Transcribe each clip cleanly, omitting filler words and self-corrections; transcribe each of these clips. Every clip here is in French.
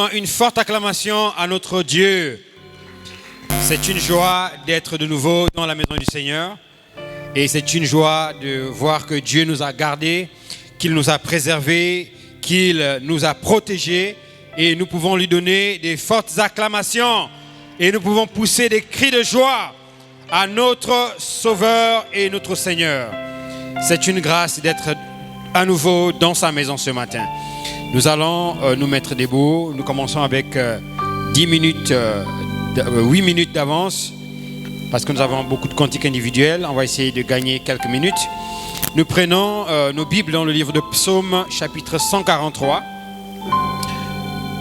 Donne une forte acclamation à notre Dieu. C'est une joie d'être de nouveau dans la maison du Seigneur. Et c'est une joie de voir que Dieu nous a gardés, qu'il nous a préservés, qu'il nous a protégés. Et nous pouvons lui donner des fortes acclamations. Et nous pouvons pousser des cris de joie à notre Sauveur et notre Seigneur. C'est une grâce d'être à nouveau dans sa maison ce matin. Nous allons nous mettre debout. Nous commençons avec 8 minutes d'avance parce que nous avons beaucoup de cantiques individuels. On va essayer de gagner quelques minutes. Nous prenons nos Bibles dans le livre de Psaume chapitre 143.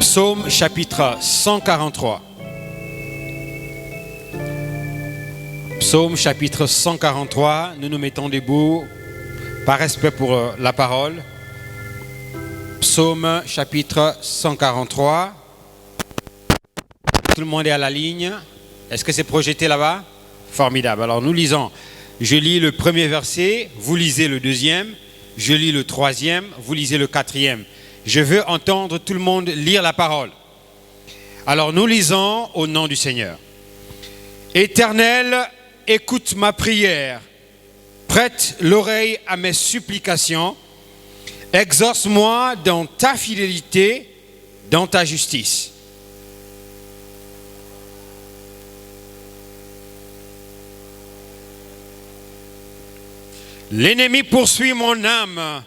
Psaume chapitre 143. Psaume chapitre 143. Nous nous mettons debout par respect pour la parole. Psaume chapitre 143. Tout le monde est à la ligne. Est-ce que c'est projeté là-bas? Formidable. Alors nous lisons. Je lis le premier verset, vous lisez le deuxième. Je lis le troisième, vous lisez le quatrième. Je veux entendre tout le monde lire la parole. Alors nous lisons au nom du Seigneur. Éternel, écoute ma prière. Prête l'oreille à mes supplications. Exauce-moi dans ta fidélité, dans ta justice. L'ennemi poursuit mon âme.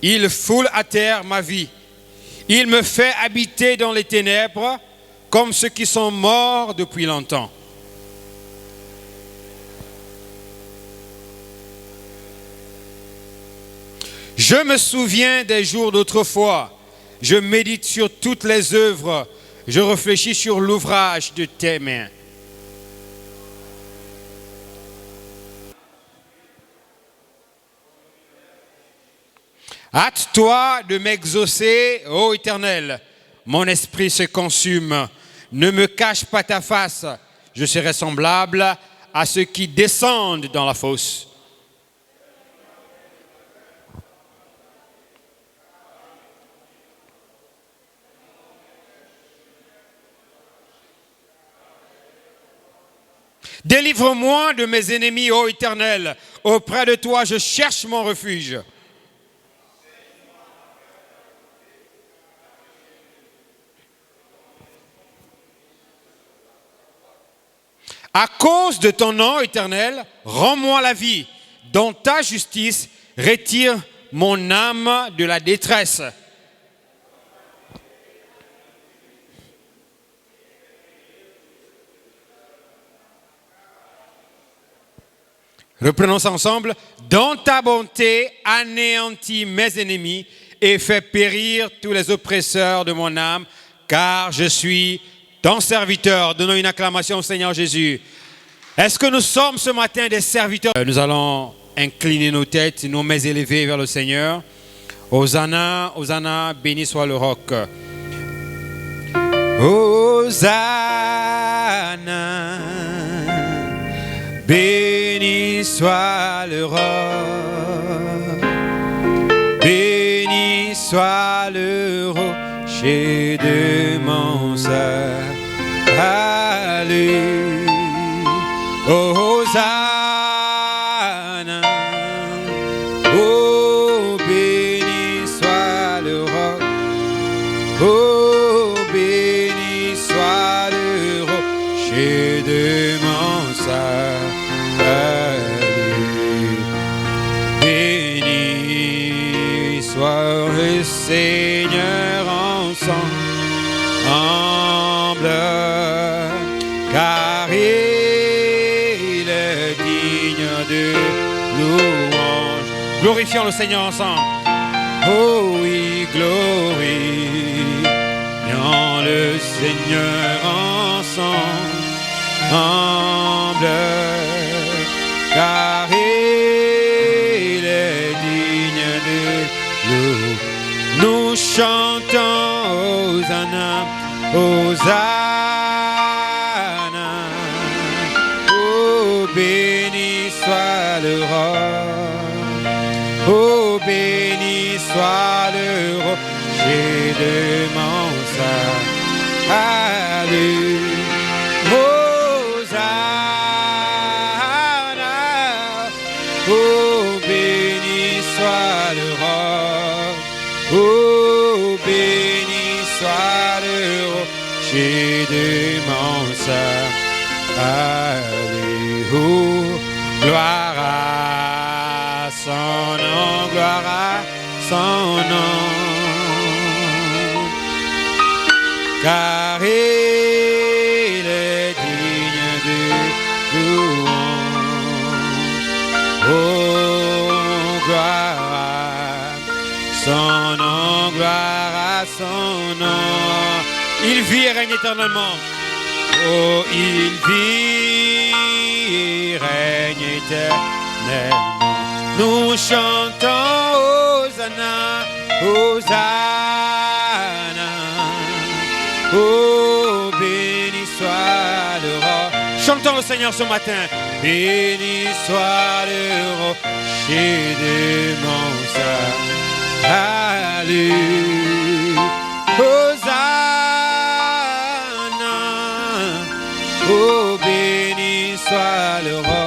Il foule à terre ma vie. Il me fait habiter dans les ténèbres comme ceux qui sont morts depuis longtemps. Je me souviens des jours d'autrefois. Je médite sur toutes les œuvres. Je réfléchis sur l'ouvrage de tes mains. Hâte-toi de m'exaucer, ô Éternel. Mon esprit se consume. Ne me cache pas ta face. Je serai semblable à ceux qui descendent dans la fosse. Délivre-moi de mes ennemis, ô Éternel. Auprès de toi, je cherche mon refuge. À cause de ton nom, Éternel, rends-moi la vie. Dans ta justice, retire mon âme de la détresse. Reprenons ça ensemble. Dans ta bonté, anéantis mes ennemis et fais périr tous les oppresseurs de mon âme, car je suis ton serviteur. Donnons une acclamation au Seigneur Jésus. Est-ce que nous sommes ce matin des serviteurs? Nous allons incliner nos têtes, nos mains élevées vers le Seigneur. Hosanna, Hosanna, béni soit le roc. Hosanna, béni soit le roc. Béni soit le rocher de mon salut. Hosanna, oh béni soit le roc, oh béni soit le rocher de mon salut. Béni soit le Seigneur ensemble, car il est digne de louange. Glorifions le Seigneur ensemble. Oh oui, glorifions le Seigneur ensemble, car il est digne de louange. Nous chantons Hosanna, Hosanna. Oh béni soit le roc, oh béni soit le rocher de mon salut. Alléluia. Hosanna. Oh, béni soit le roi. Oh, béni soit le rocher de mon sein. Alléluia. Gloire à son nom, gloire à son nom. Car il est digne de louange. Oh, gloire à son nom, gloire à son nom. Il vit et règne éternellement. Oh, il vit et règne éternellement. Nous chantons Hosanna, Hosanna. Oh, béni soit le roi. Chantons le Seigneur ce matin. Béni soit le rocher de mon salut. Alléluia. Hosanna. Oh, béni soit le roi.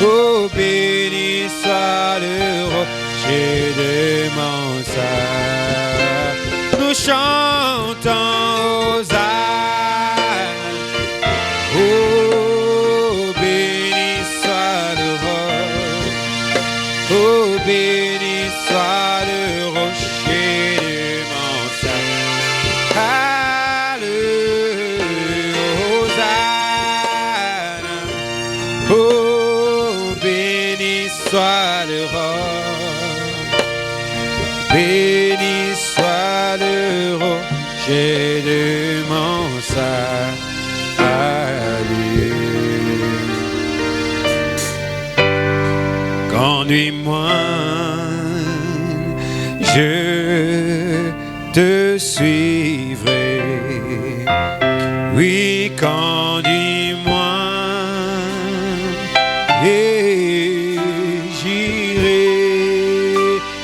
Oh, béni soit le rocher de mon salut. Nous chantons Hosanna. Oh, béni soit le roi. Oh, béni soit le rocher de mon salut. Alléluia. Hosanna. Oh, béni soit le roi. Béni soit le rocher de mon salut. Conduis-moi, je te suivrai. Oui, conduis-moi et j'irai.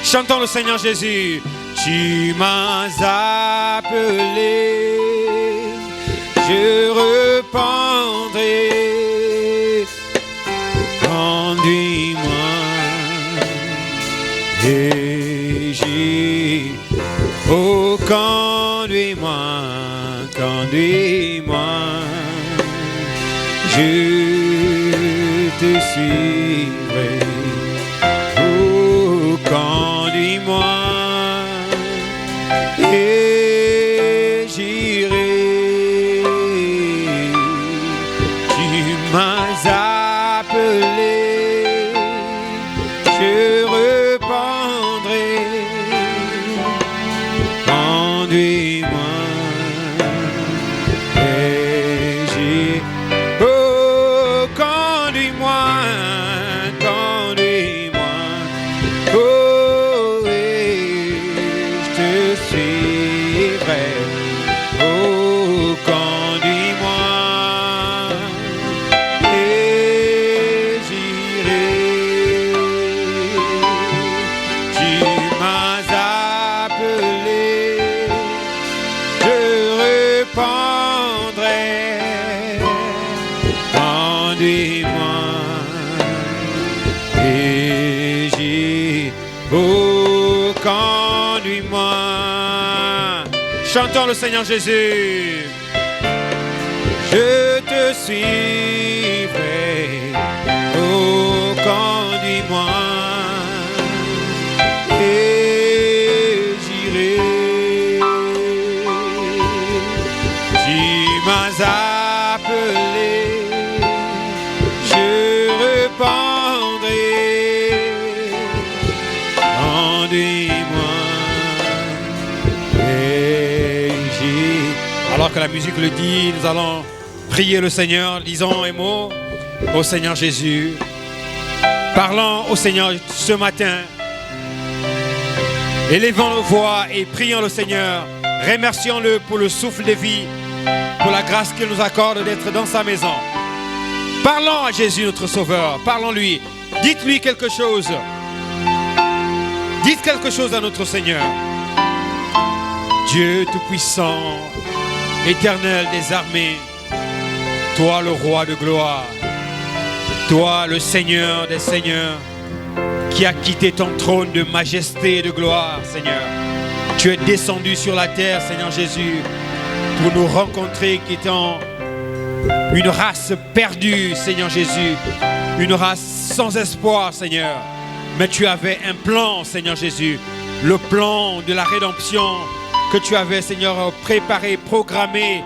Chantons le Seigneur Jésus. Tu m'as appelé, je répondrai. Conduis-moi et j'irai. Oh, conduis-moi, conduis-moi, je te suivrai. Oh, conduis-moi et j'irai. Tu m'as appelé, je répondrai. Conduis-moi et j'irai. Oh, conduis-moi, conduis-moi. Oh, et je te suivrai. Oh, conduis-moi et j'irai. Tu m'as appelé, je répondrai. Conduis-moi et j'irai. Oh, conduis-moi. Chantons le Seigneur Jésus. Je te suivrai. Oh, conduis-moi et j'irai. Tu m'as appelé, je répondrai. Conduis-moi et j'irai. Alors que la musique le dit, nous allons prier le Seigneur, lisons un mot au Seigneur Jésus. Parlons au Seigneur ce matin. Élevons nos voix et prions le Seigneur. Remercions-le pour le souffle de vie, pour la grâce qu'il nous accorde d'être dans sa maison. Parlons à Jésus notre Sauveur. Parlons-lui. Dites-lui quelque chose. Dites quelque chose à notre Seigneur. Dieu Tout-Puissant, Éternel des armées, toi le roi de gloire, toi le Seigneur des seigneurs, qui a quitté ton trône de majesté et de gloire, Seigneur. Tu es descendu sur la terre, Seigneur Jésus, pour nous rencontrer qui étant une race perdue, Seigneur Jésus, une race sans espoir, Seigneur. Mais tu avais un plan, Seigneur Jésus, le plan de la rédemption que tu avais, Seigneur, préparé, programmé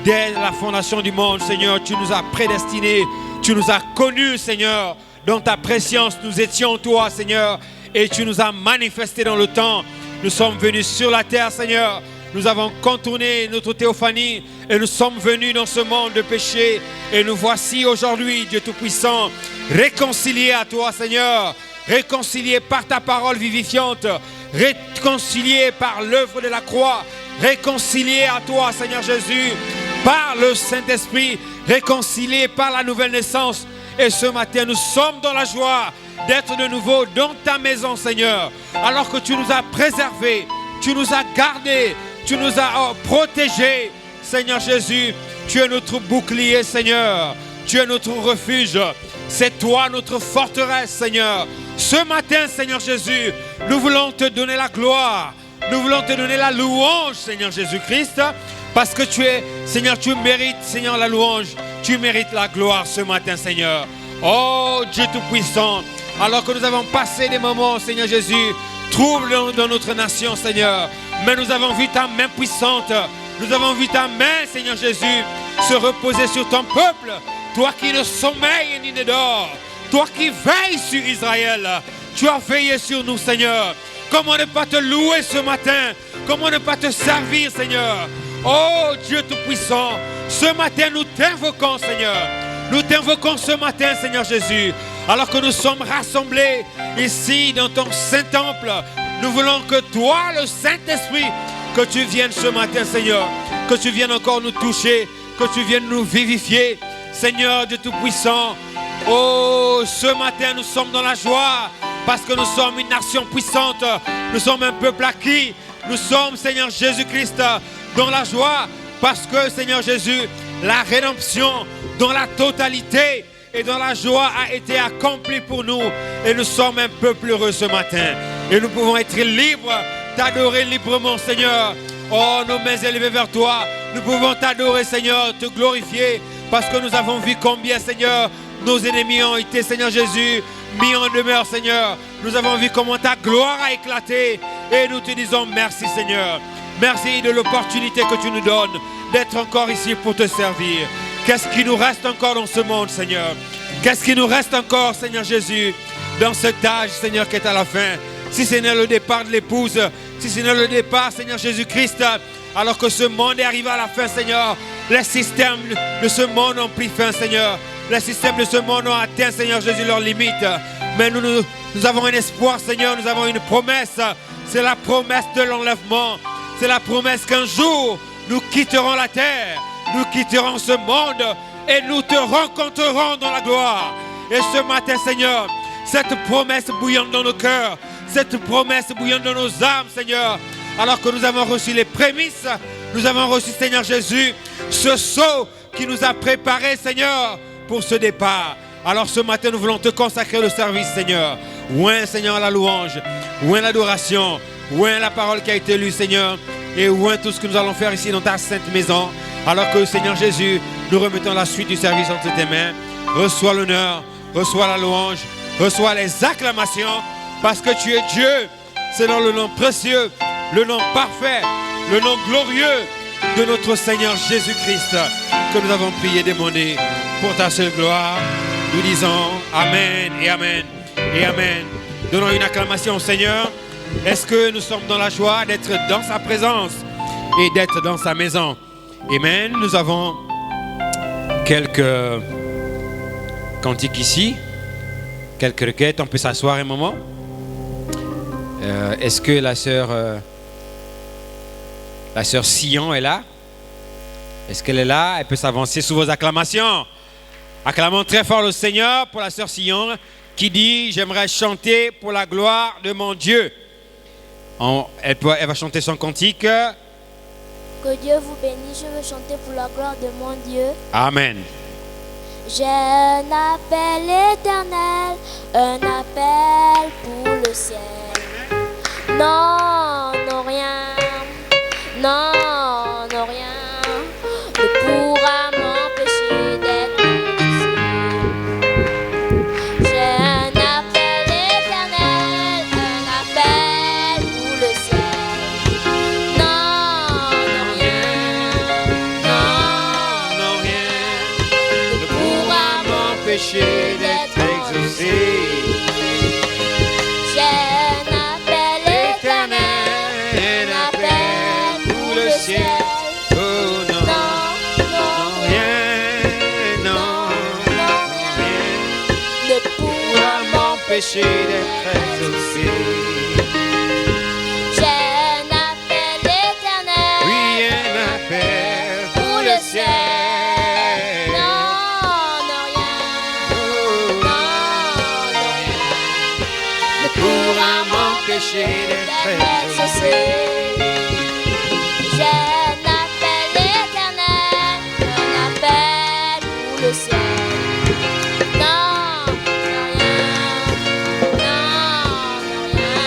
dès la fondation du monde, Seigneur. Tu nous as prédestinés, tu nous as connus, Seigneur. Dans ta préscience, nous étions toi, Seigneur, et tu nous as manifestés dans le temps. Nous sommes venus sur la terre, Seigneur. Nous avons contourné notre théophanie et nous sommes venus dans ce monde de péché. Et nous voici aujourd'hui, Dieu Tout-Puissant, réconciliés à toi, Seigneur. Réconciliés par ta parole vivifiante. Réconciliés par l'œuvre de la croix. Réconciliés à toi, Seigneur Jésus, par le Saint-Esprit. Réconciliés par la nouvelle naissance. Et ce matin, nous sommes dans la joie d'être de nouveau dans ta maison, Seigneur. Alors que tu nous as préservés, tu nous as gardés, tu nous as protégés, Seigneur Jésus. Tu es notre bouclier, Seigneur. Tu es notre refuge. C'est toi notre forteresse, Seigneur. Ce matin, Seigneur Jésus, nous voulons te donner la gloire. Nous voulons te donner la louange, Seigneur Jésus-Christ. Parce que tu es, Seigneur, tu mérites, Seigneur, la louange. Tu mérites la gloire ce matin, Seigneur. Oh, Dieu Tout-Puissant, alors que nous avons passé des moments, Seigneur Jésus, troubles dans notre nation, Seigneur. Mais nous avons vu ta main puissante. Nous avons vu ta main, Seigneur Jésus, se reposer sur ton peuple. Toi qui ne sommeilles ni ne dors. Toi qui veilles sur Israël. Tu as veillé sur nous, Seigneur. Comment ne pas te louer ce matin? Comment ne pas te servir, Seigneur? Oh, Dieu Tout-Puissant, ce matin, nous t'invoquons, Seigneur. Nous t'invoquons ce matin, Seigneur Jésus. Alors que nous sommes rassemblés ici dans ton Saint-Temple, nous voulons que toi, le Saint-Esprit, que tu viennes ce matin, Seigneur. Que tu viennes encore nous toucher, que tu viennes nous vivifier. Seigneur Dieu Tout-Puissant, oh, ce matin, nous sommes dans la joie parce que nous sommes une nation puissante. Nous sommes un peuple acquis. Nous sommes, Seigneur Jésus-Christ, dans la joie parce que, Seigneur Jésus, la rédemption dans la totalité et dans la joie a été accomplie pour nous. Et nous sommes un peuple heureux ce matin. Et nous pouvons être libres, t'adorer librement, Seigneur. Oh, nos mains élevées vers toi. Nous pouvons t'adorer, Seigneur, te glorifier. Parce que nous avons vu combien, Seigneur, nos ennemis ont été, Seigneur Jésus, mis en demeure, Seigneur. Nous avons vu comment ta gloire a éclaté. Et nous te disons merci, Seigneur. Merci de l'opportunité que tu nous donnes d'être encore ici pour te servir. Qu'est-ce qui nous reste encore dans ce monde, Seigneur? Qu'est-ce qui nous reste encore, Seigneur Jésus, dans cet âge, Seigneur, qui est à la fin? Si ce n'est le départ de l'épouse, si ce n'est le départ, Seigneur Jésus-Christ, alors que ce monde est arrivé à la fin, Seigneur, les systèmes de ce monde ont pris fin, Seigneur. Les systèmes de ce monde ont atteint, Seigneur Jésus, leurs limites. Mais nous avons un espoir, Seigneur, nous avons une promesse. C'est la promesse de l'enlèvement. C'est la promesse qu'un jour, nous quitterons la terre, nous quitterons ce monde et nous te rencontrerons dans la gloire. Et ce matin, Seigneur, cette promesse bouillante dans nos cœurs, cette promesse bouillante dans nos âmes, Seigneur, alors que nous avons reçu les prémices, nous avons reçu, Seigneur Jésus, ce sceau qui nous a préparé, Seigneur, pour ce départ. Alors ce matin, nous voulons te consacrer le service, Seigneur. Oint, Seigneur, la louange, oint l'adoration, oint la parole qui a été lue, Seigneur, et oint tout ce que nous allons faire ici dans ta sainte maison. Alors que, Seigneur Jésus, nous remettons la suite du service entre tes mains. Reçois l'honneur, reçois la louange, reçois les acclamations, parce que tu es Dieu. C'est dans le nom précieux, le nom parfait, le nom glorieux de notre Seigneur Jésus-Christ que nous avons prié et demandé pour ta seule gloire. Nous disons Amen et Amen et Amen. Donnons une acclamation au Seigneur. Est-ce que nous sommes dans la joie d'être dans sa présence et d'être dans sa maison? Amen. Nous avons quelques cantiques ici, quelques requêtes. On peut s'asseoir un moment. Est-ce que la sœur Sion est là? Est-ce qu'elle est là? Elle peut s'avancer sous vos acclamations. Acclamons très fort le Seigneur pour la sœur Sion qui dit « J'aimerais chanter pour la gloire de mon Dieu ». Elle va chanter son cantique Que Dieu vous bénisse. Je veux chanter pour la gloire de mon Dieu. Amen. J'ai un appel éternel, un appel pour le ciel. Non, non, rien. Non, non, rien ne pourra m'empêcher d'être ici. J'ai un appel éternel, un appel pour le ciel. Non, non, rien. Non, Non, rien ne pourra m'empêcher d'être exaucé. J'ai un appel éternel, un appel pour le ciel. Oh non, Non, non, rien, non, rien ne pourra m'empêcher d'être exaucé. J'ai un appel éternel, Oui, un appel pour le ciel. Non, non, rien. Oh, Non, non, rien ne pourra m'empêcher d'être exaucé. J'ai un appel éternel, un appel pour le ciel. Non, non, rien. Non, non, rien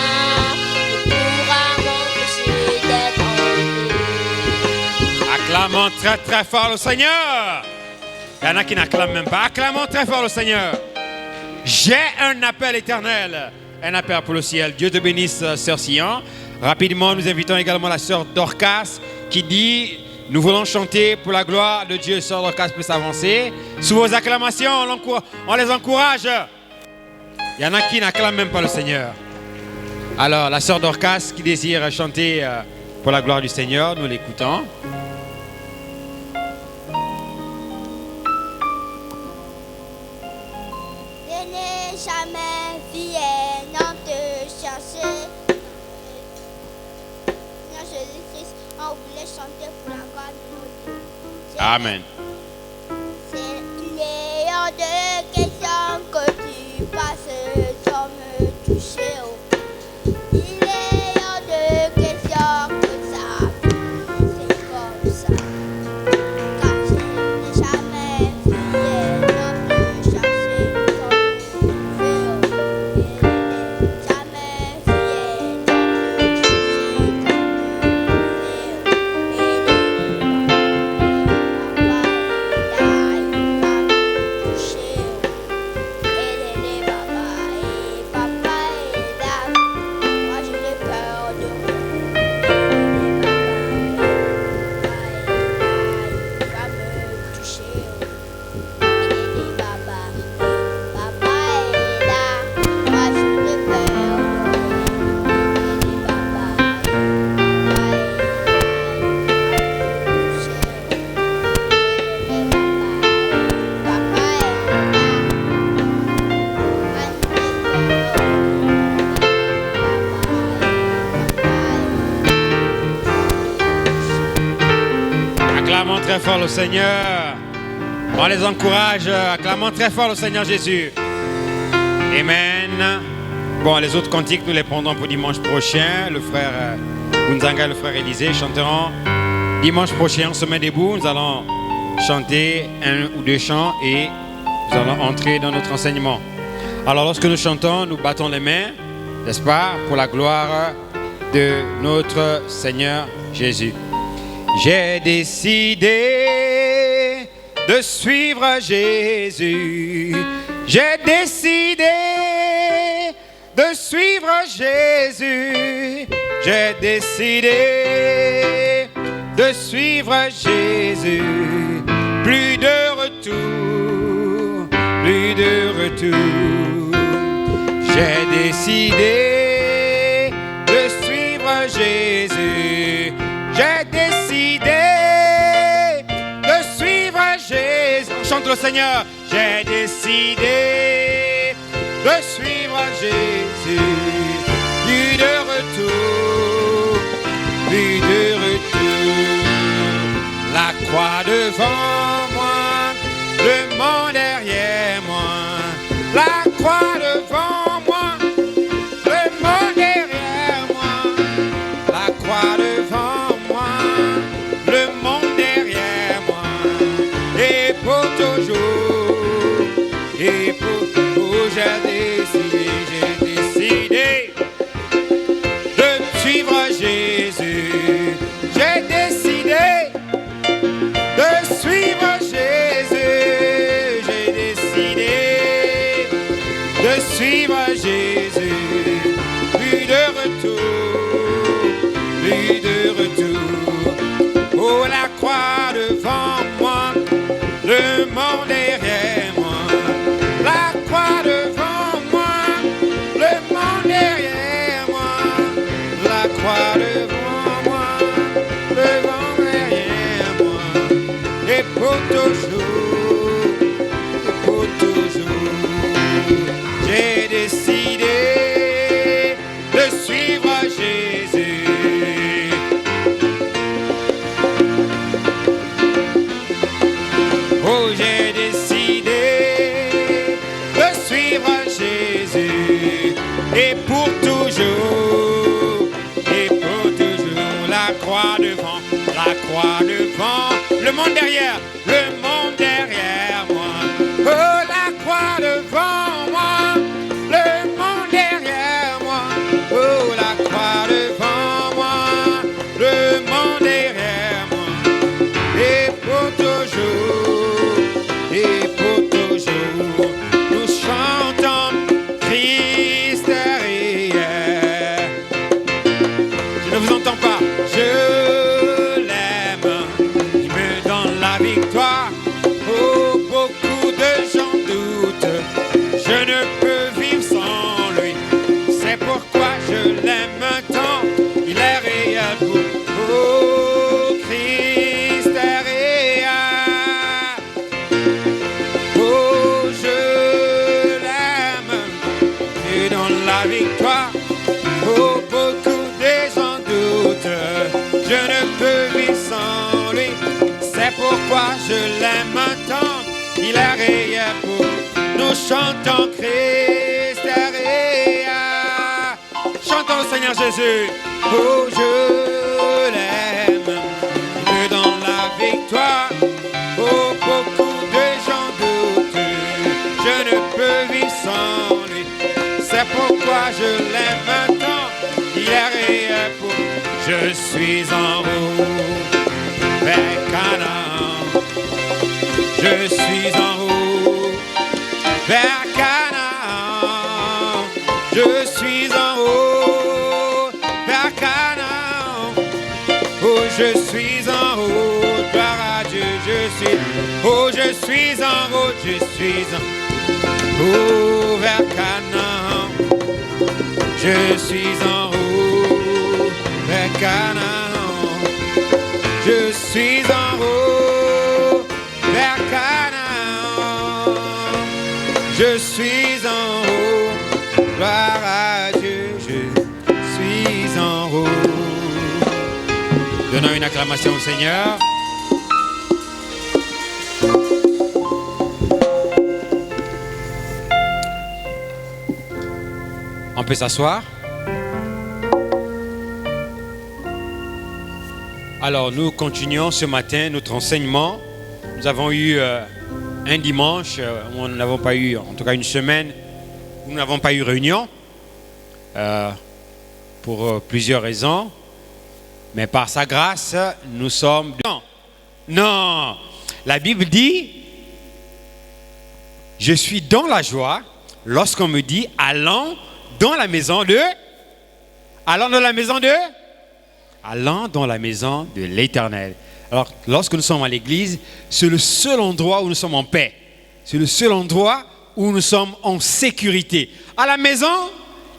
ne pourra m'empêcher d'être enlevé. Acclamons très très fort le Seigneur. Il y en a qui n'acclament même pas. Acclamons très fort le Seigneur. J'ai un appel éternel, un appel pour le ciel. Dieu te bénisse, sœur Sion. Rapidement, nous invitons également la sœur Dorcas qui dit, nous voulons chanter pour la gloire de Dieu. Sœur Dorcas peut s'avancer. Sous vos acclamations, on les encourage. Il y en a qui n'acclament même pas le Seigneur. Alors, la sœur Dorcas qui désire chanter pour la gloire du Seigneur, nous l'écoutons. Je n'ai jamais vu un homme te chercher. Seigneur Jésus-Christ, on voulait chanter pour la gloire de notre Dieu. Amen. Il est hors de question que tu passes sans me toucher. Il est hors de question que ça c'est comme ça. Car je n'ai jamais vu un homme te chercher comme me toucher. Jamais vu un homme te toucher Acclamons très fort le Seigneur. On les encourage. Acclamons très fort le Seigneur Jésus. Amen. Bon, les autres cantiques, nous les prendrons pour dimanche prochain. Le frère Gunzanga et le frère Élisée chanteront dimanche prochain. On se met debout. Nous allons chanter un ou deux chants et nous allons entrer dans notre enseignement. Alors, lorsque nous chantons, nous battons les mains, n'est-ce pas, pour la gloire de notre Seigneur Jésus. J'ai décidé de suivre Jésus. J'ai décidé de suivre Jésus. J'ai décidé de suivre Jésus. Plus de retour, plus de retour. J'ai décidé de suivre Jésus. J'ai décidé de suivre Jésus. On chante le Seigneur. J'ai décidé de suivre Jésus. Plus de retour, plus de retour. La croix devant moi, le monde derrière moi. La croix devant moi, le monde derrière moi. La croix devant moi, suivre Jésus. Plus de retour, plus de retour. Oh, la croix devant moi, le monde derrière moi. La croix devant moi, le monde derrière moi. La croix devant moi, le monde derrière moi. Et pour toujours, j'ai décidé de suivre Jésus. Oh, j'ai décidé de suivre Jésus. Et pour toujours, la croix devant, le monde derrière moi. Oh, la croix devant moi, le monde derrière moi. Oh, la croix devant moi, le monde derrière moi. Et pour toujours, nous chantons Christ est réel. Je ne vous entends pas. Je l'aime, il me donne la victoire. Oh, beaucoup de gens doutent, je ne peux vivre sans lui. C'est pourquoi je l'aime tant, il est réel pour moi. Oh, Christ est réel. Oh, je l'aime, il donne la victoire. Oh, beaucoup de gens doutent, je ne peux vivre sans lui. C'est pourquoi je l'aime tant, il est réel pour nous. Chantons Christ est réel. Chantons le Seigneur Jésus. Oh, je l'aime, il me donne la victoire. Oh, beaucoup de gens doutent, je ne peux vivre sans lui. C'est pourquoi je l'aime tant, il est réel pour nous. Je suis en route vers Canaan. Je suis en route vers Canaan. Je suis en route vers Canaan. Oh, je suis en route, gloire à Dieu, je suis. Oh, je suis en route, oh, vers Canaan. Je suis en route vers Canaan. Je suis en route vers Canaan. Je suis en route, gloire à Dieu, je suis en route. Donnons une acclamation au Seigneur. On peut s'asseoir. Alors, nous continuons ce matin notre enseignement. Nous avons eu un dimanche où nous n'avons pas eu, en tout cas une semaine, où nous n'avons pas eu réunion pour plusieurs raisons. Mais par sa grâce, nous sommes... Non, la Bible dit, je suis dans la joie lorsqu'on me dit, allons dans la maison de... Allons dans la maison de... Allons dans la maison de l'Éternel. Alors, lorsque nous sommes à l'église, c'est le seul endroit où nous sommes en paix. C'est le seul endroit où nous sommes en sécurité. À la maison,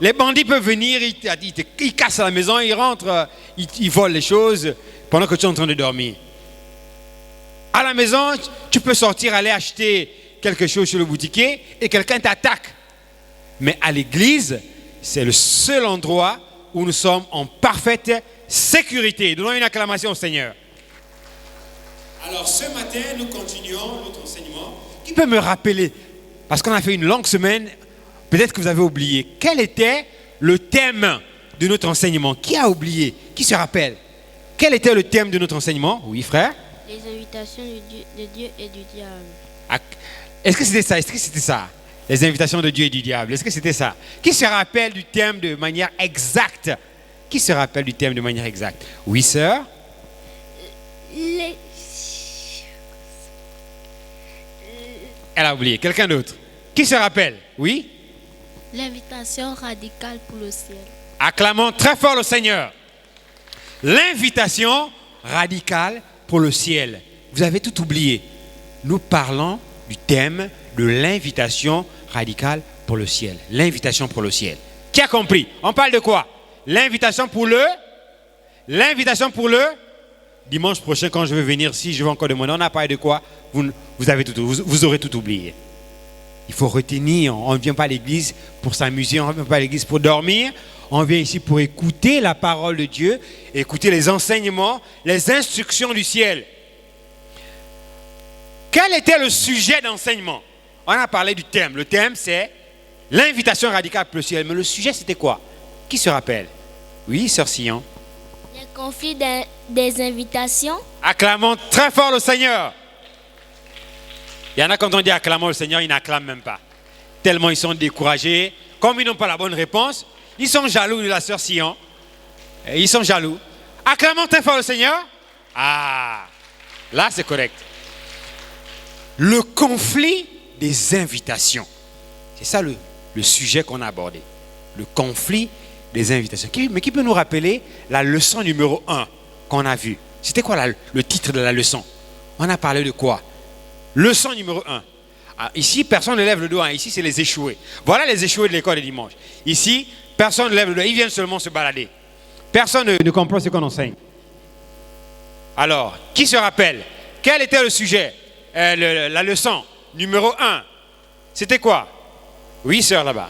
les bandits peuvent venir, ils cassent la maison, ils rentrent, ils volent les choses pendant que tu es en train de dormir. À la maison, tu peux sortir, aller acheter quelque chose chez le boutiquier et quelqu'un t'attaque. Mais à l'église, c'est le seul endroit où nous sommes en parfaite sécurité. Donnons une acclamation au Seigneur. Alors ce matin, nous continuons notre enseignement. Qui peut me rappeler, parce qu'on a fait une longue semaine, peut-être que vous avez oublié, quel était le thème de notre enseignement? Qui a oublié? Qui se rappelle? Quel était le thème de notre enseignement? Oui, frère? Les invitations de Dieu et du diable. Est-ce que c'était ça? Est-ce que c'était ça? Les invitations de Dieu et du diable. Est-ce que c'était ça? Qui se rappelle du thème de manière exacte? Qui se rappelle du thème de manière exacte? Oui, sœur? Elle a oublié. Quelqu'un d'autre? Qui se rappelle? Oui? L'invitation radicale pour le ciel. Acclamons très fort le Seigneur. L'invitation radicale pour le ciel. Vous avez tout oublié. Nous parlons du thème de l'invitation radicale pour le ciel. L'invitation pour le ciel. Qui a compris? On parle de quoi? L'invitation pour le dimanche prochain quand je vais venir ici, je vais encore demander. On a parlé de quoi? Vous aurez tout oublié. Il faut retenir. On ne vient pas à l'église pour s'amuser, on ne vient pas à l'église pour dormir. On vient ici pour écouter la parole de Dieu, écouter les enseignements, les instructions du ciel. Quel était le sujet d'enseignement? On a parlé du thème. Le thème, c'est l'invitation radicale pour le ciel. Mais le sujet, c'était quoi? Qui se rappelle? Oui, Sœur Sion. Les conflits des invitations. Acclamons très fort le Seigneur. Il y en a quand on dit acclamons le Seigneur, ils n'acclament même pas. Tellement ils sont découragés. Comme ils n'ont pas la bonne réponse, ils sont jaloux de la Sœur Sion. Ils sont jaloux. Acclamons très fort le Seigneur. Ah, là c'est correct. Le conflit des invitations. C'est ça le sujet qu'on a abordé. Le conflit des invitations. Mais qui peut nous rappeler la leçon numéro 1 qu'on a vue? C'était quoi le titre de la leçon? On a parlé de quoi? Leçon numéro 1. Ah, ici, personne ne lève le doigt. Ici, c'est les échoués. Voilà les échoués de l'école de dimanche. Ici, personne ne lève le doigt. Ils viennent seulement se balader. Personne ne comprend ce qu'on enseigne. Alors, qui se rappelle? Quel était le sujet? La leçon numéro 1. C'était quoi? Oui, sœur, là-bas.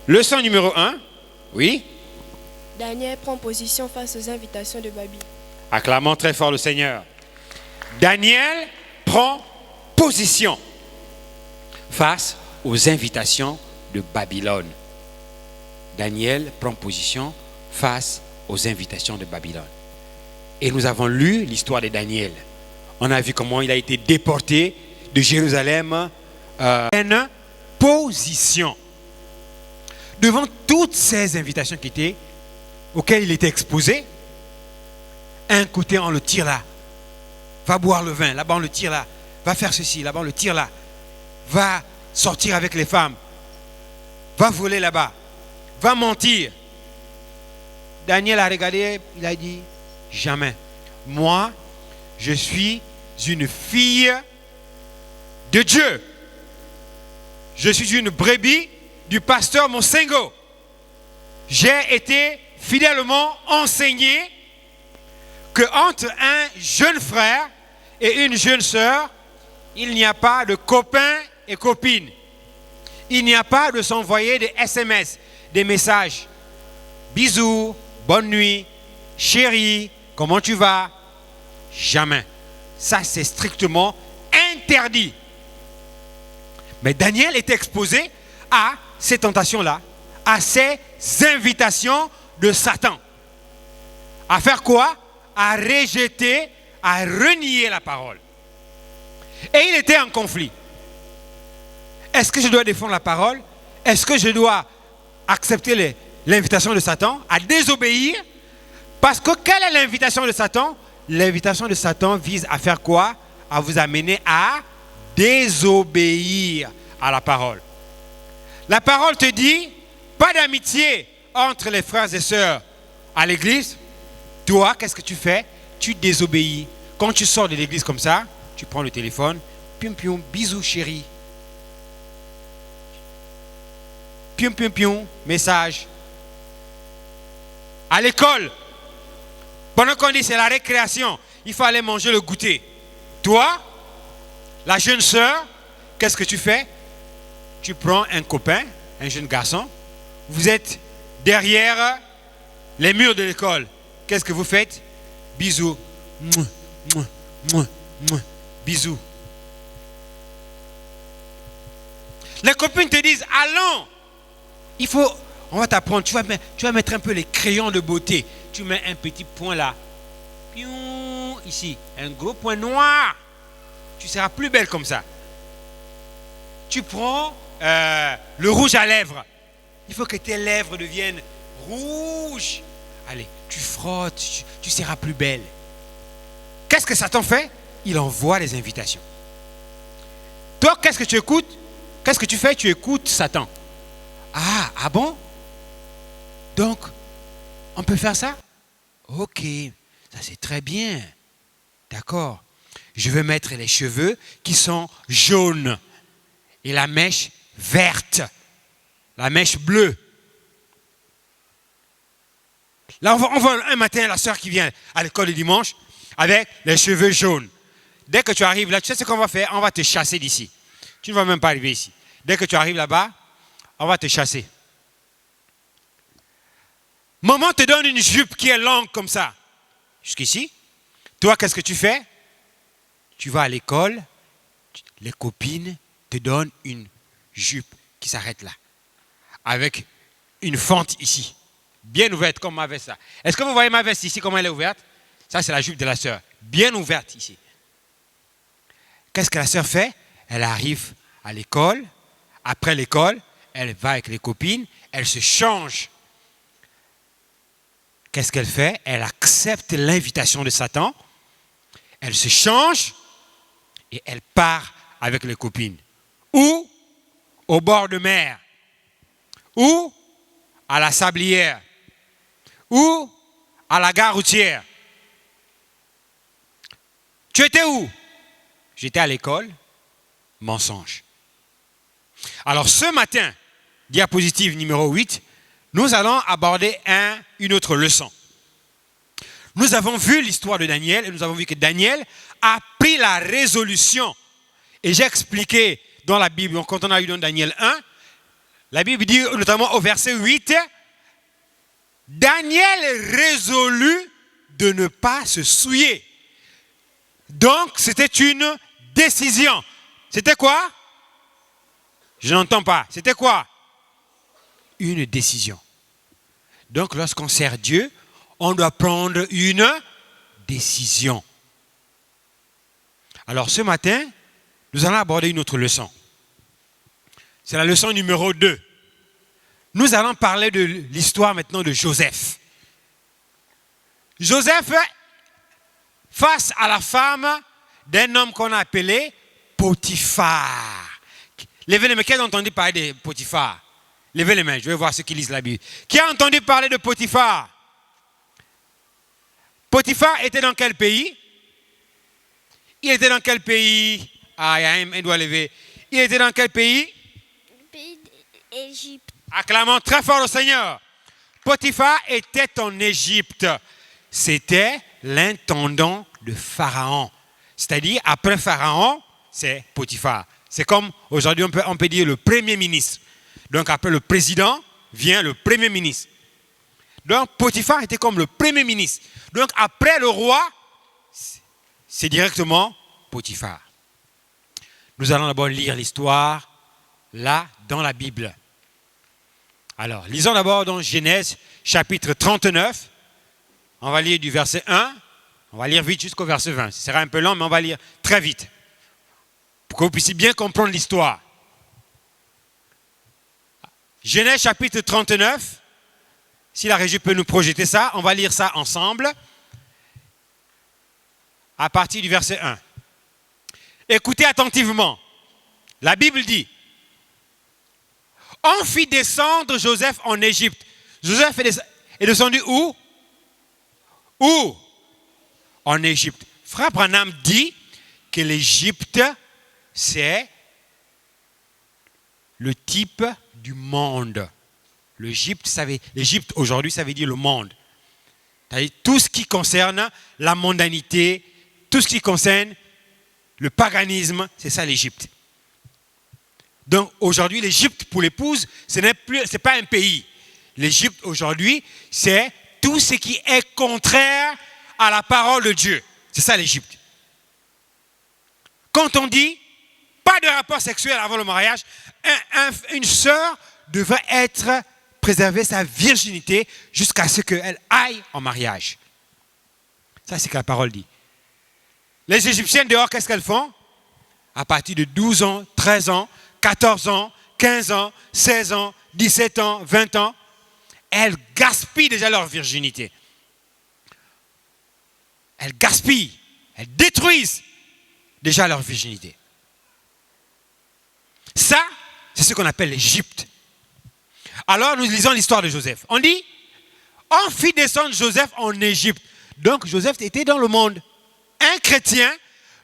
Leçon numéro 1. Oui. Daniel prend position face aux invitations de Baby. Acclamons très fort le Seigneur. Daniel prend position face aux invitations de Babylone. Daniel prend position face aux invitations de Babylone. Et nous avons lu l'histoire de Daniel. On a vu comment il a été déporté de Jérusalem. Une position devant toutes ces invitations auxquelles il était exposé. Un côté, on le tire là. Va boire le vin. Là-bas, on le tire là. Va faire ceci. Là-bas, on le tire là. Va sortir avec les femmes. Va voler là-bas. Va mentir. Daniel a regardé. Il a dit, jamais. Moi, je suis une fille de Dieu. Je suis une brebis du pasteur Monsengo. J'ai été fidèlement enseigné que entre un jeune frère et une jeune sœur, il n'y a pas de copains et copines. Il n'y a pas de s'envoyer des SMS, des messages. Bisous, bonne nuit, chérie, comment tu vas? Jamais. Ça, c'est strictement interdit. Mais Daniel était exposé à ces tentations-là, à ces invitations de Satan. À faire quoi? À rejeter, à renier la parole. Et il était en conflit. Est-ce que je dois défendre la parole? Est-ce que je dois accepter l'invitation de Satan à désobéir? Parce que quelle est l'invitation de Satan? L'invitation de Satan vise à faire quoi? À vous amener à désobéir à la parole. La parole te dit, pas d'amitié entre les frères et sœurs à l'église. Toi, qu'est-ce que tu fais? Tu désobéis. Quand tu sors de l'église comme ça, tu prends le téléphone, pium pium, bisous chérie. Pium pium pium, message. À l'école, pendant qu'on dit c'est la récréation, il faut aller manger le goûter. Toi, la jeune sœur, qu'est-ce que tu fais? Tu prends un copain, un jeune garçon, vous êtes derrière les murs de l'école. Qu'est-ce que vous faites? Bisous. Mouah, mouah, mouah, mouah. Bisous. Les copines te disent, allons. On va t'apprendre, tu vas mettre un peu les crayons de beauté. Tu mets un petit point là. Piou, ici, un gros point noir. Tu seras plus belle comme ça. Tu prends le rouge à lèvres. Il faut que tes lèvres deviennent rouges. Allez, tu frottes, tu seras plus belle. Qu'est-ce que Satan fait? Il envoie les invitations. Toi, qu'est-ce que tu écoutes? Qu'est-ce que tu fais? Tu écoutes Satan. Ah bon? Donc, on peut faire ça? Ok, ça c'est très bien. D'accord. Je veux mettre les cheveux qui sont jaunes et la mèche verte, la mèche bleue. Là, on voit un matin la sœur qui vient à l'école le dimanche avec les cheveux jaunes. Dès que tu arrives là, tu sais ce qu'on va faire? On va te chasser d'ici. Tu ne vas même pas arriver ici. Dès que tu arrives là-bas, on va te chasser. Maman te donne une jupe qui est longue comme ça. Jusqu'ici. Toi, qu'est-ce que tu fais? Tu vas à l'école, les copines te donnent une jupe qui s'arrête là. Avec une fente ici. Bien ouverte comme ma veste là. Est-ce que vous voyez ma veste ici, comment elle est ouverte? Ça, c'est la jupe de la sœur. Bien ouverte ici. Qu'est-ce que la sœur fait? Elle arrive à l'école. Après l'école, elle va avec les copines. Elle se change. Qu'est-ce qu'elle fait? Elle accepte l'invitation de Satan. Elle se change et elle part avec les copines. Ou au bord de mer. Ou à la sablière. Ou à la gare routière. Tu étais où? J'étais à l'école. Mensonge. Alors ce matin, diapositive numéro 8, nous allons aborder une autre leçon. Nous avons vu l'histoire de Daniel et nous avons vu que Daniel a pris la résolution. Et j'ai expliqué dans la Bible, quand on a eu dans Daniel 1, la Bible dit notamment au verset 8, Daniel résolut de ne pas se souiller. Donc c'était une décision. C'était quoi? Je n'entends pas. C'était quoi? Une décision. Donc lorsqu'on sert Dieu, on doit prendre une décision. Alors ce matin, nous allons aborder une autre leçon. C'est la leçon numéro 2. Nous allons parler de l'histoire maintenant de Joseph. Joseph, face à la femme d'un homme qu'on a appelé Potiphar. Levez les mains, qui a entendu parler de Potiphar? Levez les mains, je vais voir ceux qui lisent la Bible. Qui a entendu parler de Potiphar? Potiphar était dans quel pays? Il était dans quel pays? Ah, Yaim, il doit lever. Il était dans quel pays? Le pays d'Égypte. Acclamons très fort le Seigneur. Potiphar était en Égypte. C'était l'intendant de Pharaon. C'est-à-dire, après Pharaon, c'est Potiphar. C'est comme aujourd'hui, on peut dire le premier ministre. Donc après le président, vient le premier ministre. Donc Potiphar était comme le premier ministre. Donc après le roi, c'est directement Potiphar. Nous allons d'abord lire l'histoire là dans la Bible. Alors, lisons d'abord dans Genèse chapitre 39. On va lire du verset 1. On va lire vite jusqu'au verset 20. Ce sera un peu long, mais on va lire très vite. Pour que vous puissiez bien comprendre l'histoire. Genèse chapitre 39. Si la régie peut nous projeter ça, on va lire ça ensemble. À partir du verset 1. Écoutez attentivement. La Bible dit, on fit descendre Joseph en Égypte. Joseph est descendu où? Où? En Égypte. Frère Branham dit que l'Égypte, c'est le type du monde. L'Égypte aujourd'hui, ça veut dire le monde. C'est-à-dire tout ce qui concerne la mondanité, tout ce qui concerne le paganisme, c'est ça l'Égypte. Donc aujourd'hui, l'Égypte pour l'épouse, c'est pas un pays. L'Égypte aujourd'hui, c'est tout ce qui est contraire à la parole de Dieu. C'est ça l'Égypte. Quand on dit pas de rapport sexuel avant le mariage, une sœur devrait préserver sa virginité jusqu'à ce qu'elle aille en mariage. Ça, c'est ce que la parole dit. Les Égyptiennes dehors, qu'est-ce qu'elles font? À partir de 12 ans, 13 ans, 14 ans, 15 ans, 16 ans, 17 ans, 20 ans, elles gaspillent déjà leur virginité. Elles gaspillent, elles détruisent déjà leur virginité. Ça, c'est ce qu'on appelle l'Égypte. Alors nous lisons l'histoire de Joseph. On dit, on fit descendre Joseph en Égypte. Donc Joseph était dans le monde. Un chrétien,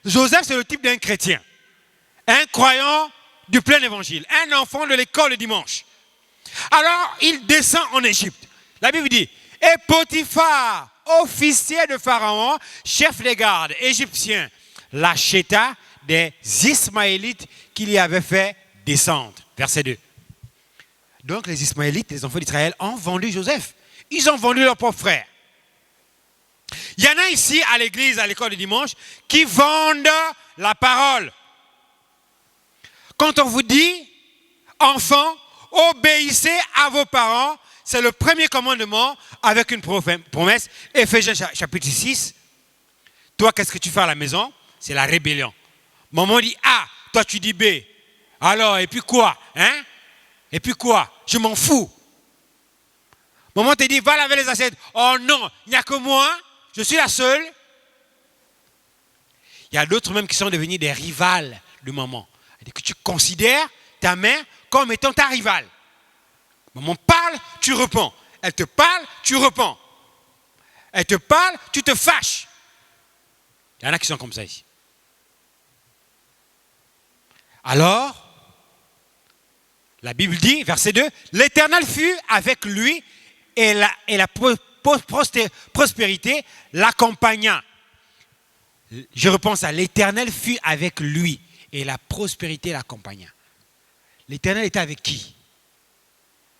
Joseph c'est le type d'un chrétien. Un croyant du plein évangile. Un enfant de l'école le dimanche. Alors il descend en Égypte. La Bible dit, et Potiphar, officier de Pharaon, chef des gardes égyptiens, l'acheta des Ismaélites qu'il y avait fait descendre. Verset 2. Donc les Ismaélites, les enfants d'Israël, ont vendu Joseph. Ils ont vendu leur propre frère. Il y en a ici à l'église, à l'école du dimanche, qui vendent la parole. Quand on vous dit, enfants, obéissez à vos parents, c'est le premier commandement avec une promesse. Éphésiens chapitre 6. Toi, qu'est-ce que tu fais à la maison? C'est la rébellion. Maman dit A, toi tu dis B. Alors, et puis quoi? Hein? Et puis quoi? Je m'en fous. Maman te dit, va laver les assiettes. Oh non, il n'y a que moi. Je suis la seule. Il y a d'autres même qui sont devenus des rivales de maman. Que tu considères ta mère comme étant ta rivale. Maman parle, tu réponds. Elle te parle, tu réponds. Elle te parle, tu te fâches. Il y en a qui sont comme ça ici. Alors, la Bible dit, verset 2, l'Éternel fut avec lui et la prospérité l'accompagna. Je repense à l'Éternel fut avec lui et la prospérité l'accompagna. L'Éternel était avec qui?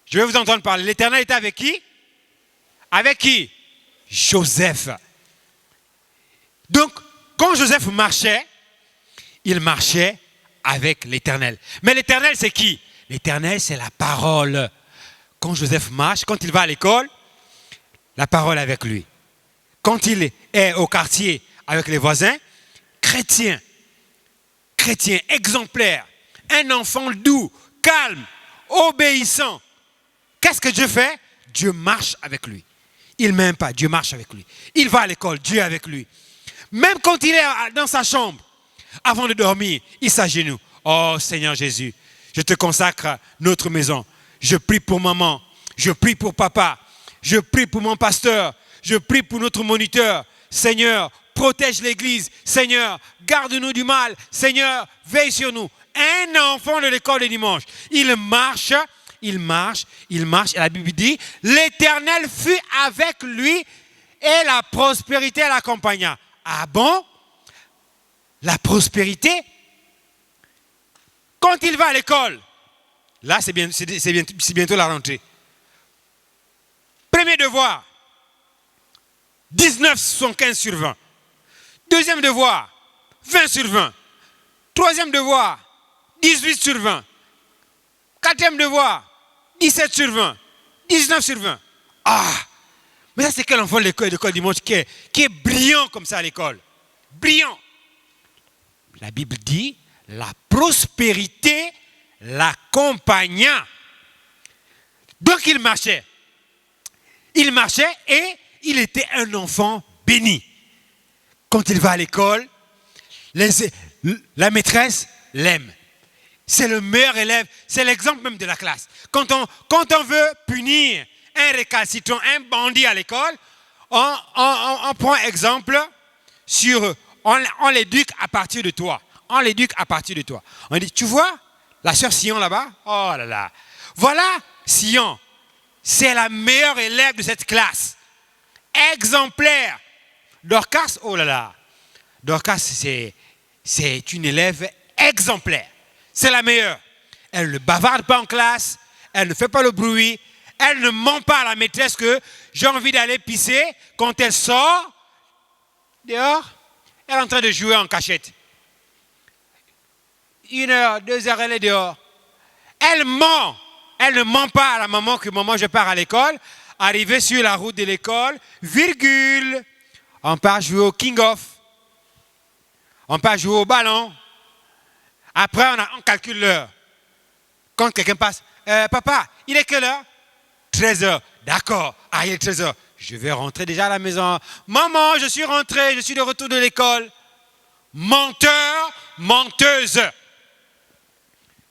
Je vais vous entendre parler. L'Éternel était avec qui? Avec qui? Joseph. Donc, quand Joseph marchait, il marchait avec l'Éternel. Mais l'Éternel, c'est qui? L'Éternel, c'est la parole. Quand Joseph marche, quand il va à l'école, la parole est avec lui. Quand il est au quartier avec les voisins, chrétien, exemplaire, un enfant doux, calme, obéissant. Qu'est-ce que Dieu fait? Dieu marche avec lui. Il ne m'aime pas, Dieu marche avec lui. Il va à l'école, Dieu est avec lui. Même quand il est dans sa chambre, avant de dormir, il s'agenouille. Oh Seigneur Jésus, je te consacre notre maison. Je prie pour maman, je prie pour papa, je prie pour mon pasteur, je prie pour notre moniteur. Seigneur, protège l'église. Seigneur, garde-nous du mal. Seigneur, veille sur nous. Un enfant de l'école du dimanche, il marche. Et la Bible dit, l'Éternel fut avec lui et la prospérité l'accompagna. Ah bon? La prospérité? Quand il va à l'école, là c'est bientôt la rentrée. Premier devoir, 19,75 sur 20. Deuxième devoir, 20 sur 20. Troisième devoir, 18 sur 20. Quatrième devoir, 17 sur 20. 19 sur 20. Ah! Mais ça, c'est quel enfant de l'école dimanche qui est brillant comme ça à l'école? Brillant. La Bible dit, la prospérité l'accompagna. Donc il marchait. Il marchait et il était un enfant béni. Quand il va à l'école, la maîtresse l'aime. C'est le meilleur élève, c'est l'exemple même de la classe. Quand on veut punir un récalcitrant, un bandit à l'école, on prend exemple sur, on l'éduque à partir de toi. On l'éduque à partir de toi. On dit, tu vois, la sœur Sion là-bas, oh là là, voilà Sion, c'est la meilleure élève de cette classe. Exemplaire. Dorcas, oh là là, Dorcas c'est une élève exemplaire. C'est la meilleure. Elle ne bavarde pas en classe, elle ne fait pas le bruit, elle ne ment pas à la maîtresse que j'ai envie d'aller pisser. Quand elle sort, dehors, elle est en train de jouer en cachette. 1 heure, 2 heures, elle est dehors. Elle ment. Elle ne ment pas à la maman que maman, je pars à l'école. Arrivé sur la route de l'école, virgule, on part jouer au king-off. On part jouer au ballon. Après, on calcule l'heure. Quand quelqu'un passe, papa, il est quelle heure? 13 heures. D'accord. Ah, il est 13 heures. Je vais rentrer déjà à la maison. Maman, je suis rentré, je suis de retour de l'école. Menteur, menteuse.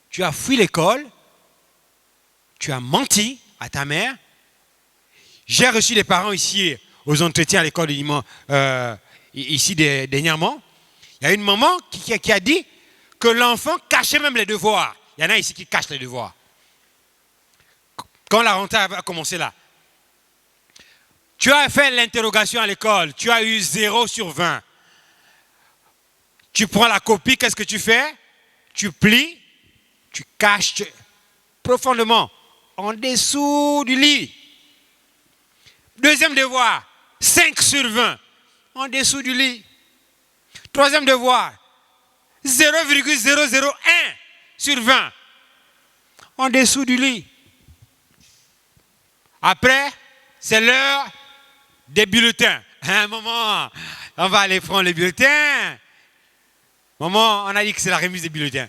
Tu as fui l'école, tu as menti à ta mère. J'ai reçu des parents ici aux entretiens à l'école de dimanche, ici dernièrement. Il y a une maman qui a dit que l'enfant cachait même les devoirs. Il y en a ici qui cachent les devoirs. Quand la rentrée a commencé là, tu as fait l'interrogation à l'école, tu as eu 0/20. Tu prends la copie, qu'est-ce que tu fais? Tu plies, tu caches profondément en dessous du lit. Deuxième devoir, 5/20, en dessous du lit. Troisième devoir, 0,001/20, en dessous du lit. Après, c'est l'heure des bulletins. À un moment, on va aller prendre les bulletins. Maman, on a dit que c'est la remise des bulletins.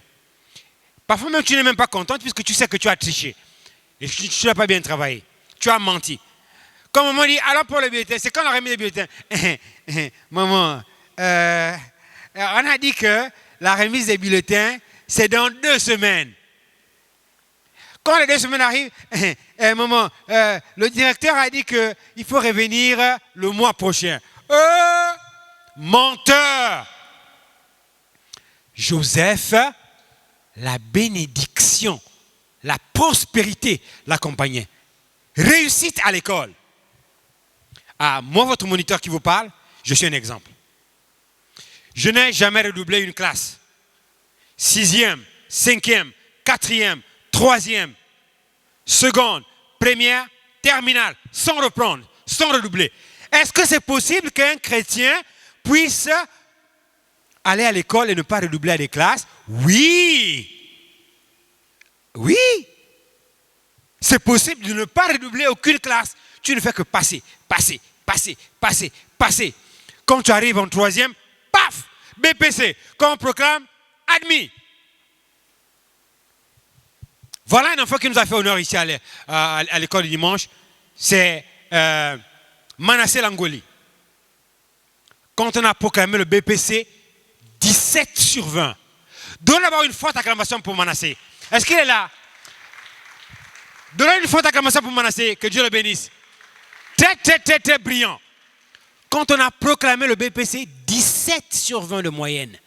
Parfois même, tu n'es même pas contente puisque tu sais que tu as triché. Et tu n'as pas bien travaillé. Tu as menti. Quand maman dit, alors pour les bulletins, c'est quand la remise des bulletins? Maman, on a dit que la remise des bulletins, c'est dans 2 semaines. Quand les 2 semaines arrivent, maman, le directeur a dit qu'il faut revenir le mois prochain. Menteur! Joseph, la bénédiction, la prospérité l'accompagnait. Réussite à l'école. Ah, moi, votre moniteur qui vous parle, je suis un exemple. Je n'ai jamais redoublé une classe. 6e, 5e, 4e, 3e, seconde, première, terminale, sans reprendre, sans redoubler. Est-ce que c'est possible qu'un chrétien puisse aller à l'école et ne pas redoubler à des classes? Oui. Oui. C'est possible de ne pas redoubler aucune classe. Tu ne fais que passer, passer, passer, passer, passer. Quand tu arrives en 3e, paf, BPC. Quand on proclame, admis. Voilà un enfant qui nous a fait honneur ici à l'école du dimanche. C'est Manassé Langoli. Quand on a proclamé le BPC, 17/20. Donne d'abord une forte acclamation pour Manassé. Est-ce qu'il est là? Donnez une forte acclamation pour Manassé. Que Dieu le bénisse. Très, très, très, très brillant. Quand on a proclamé le BPC, 17/20 de moyenne.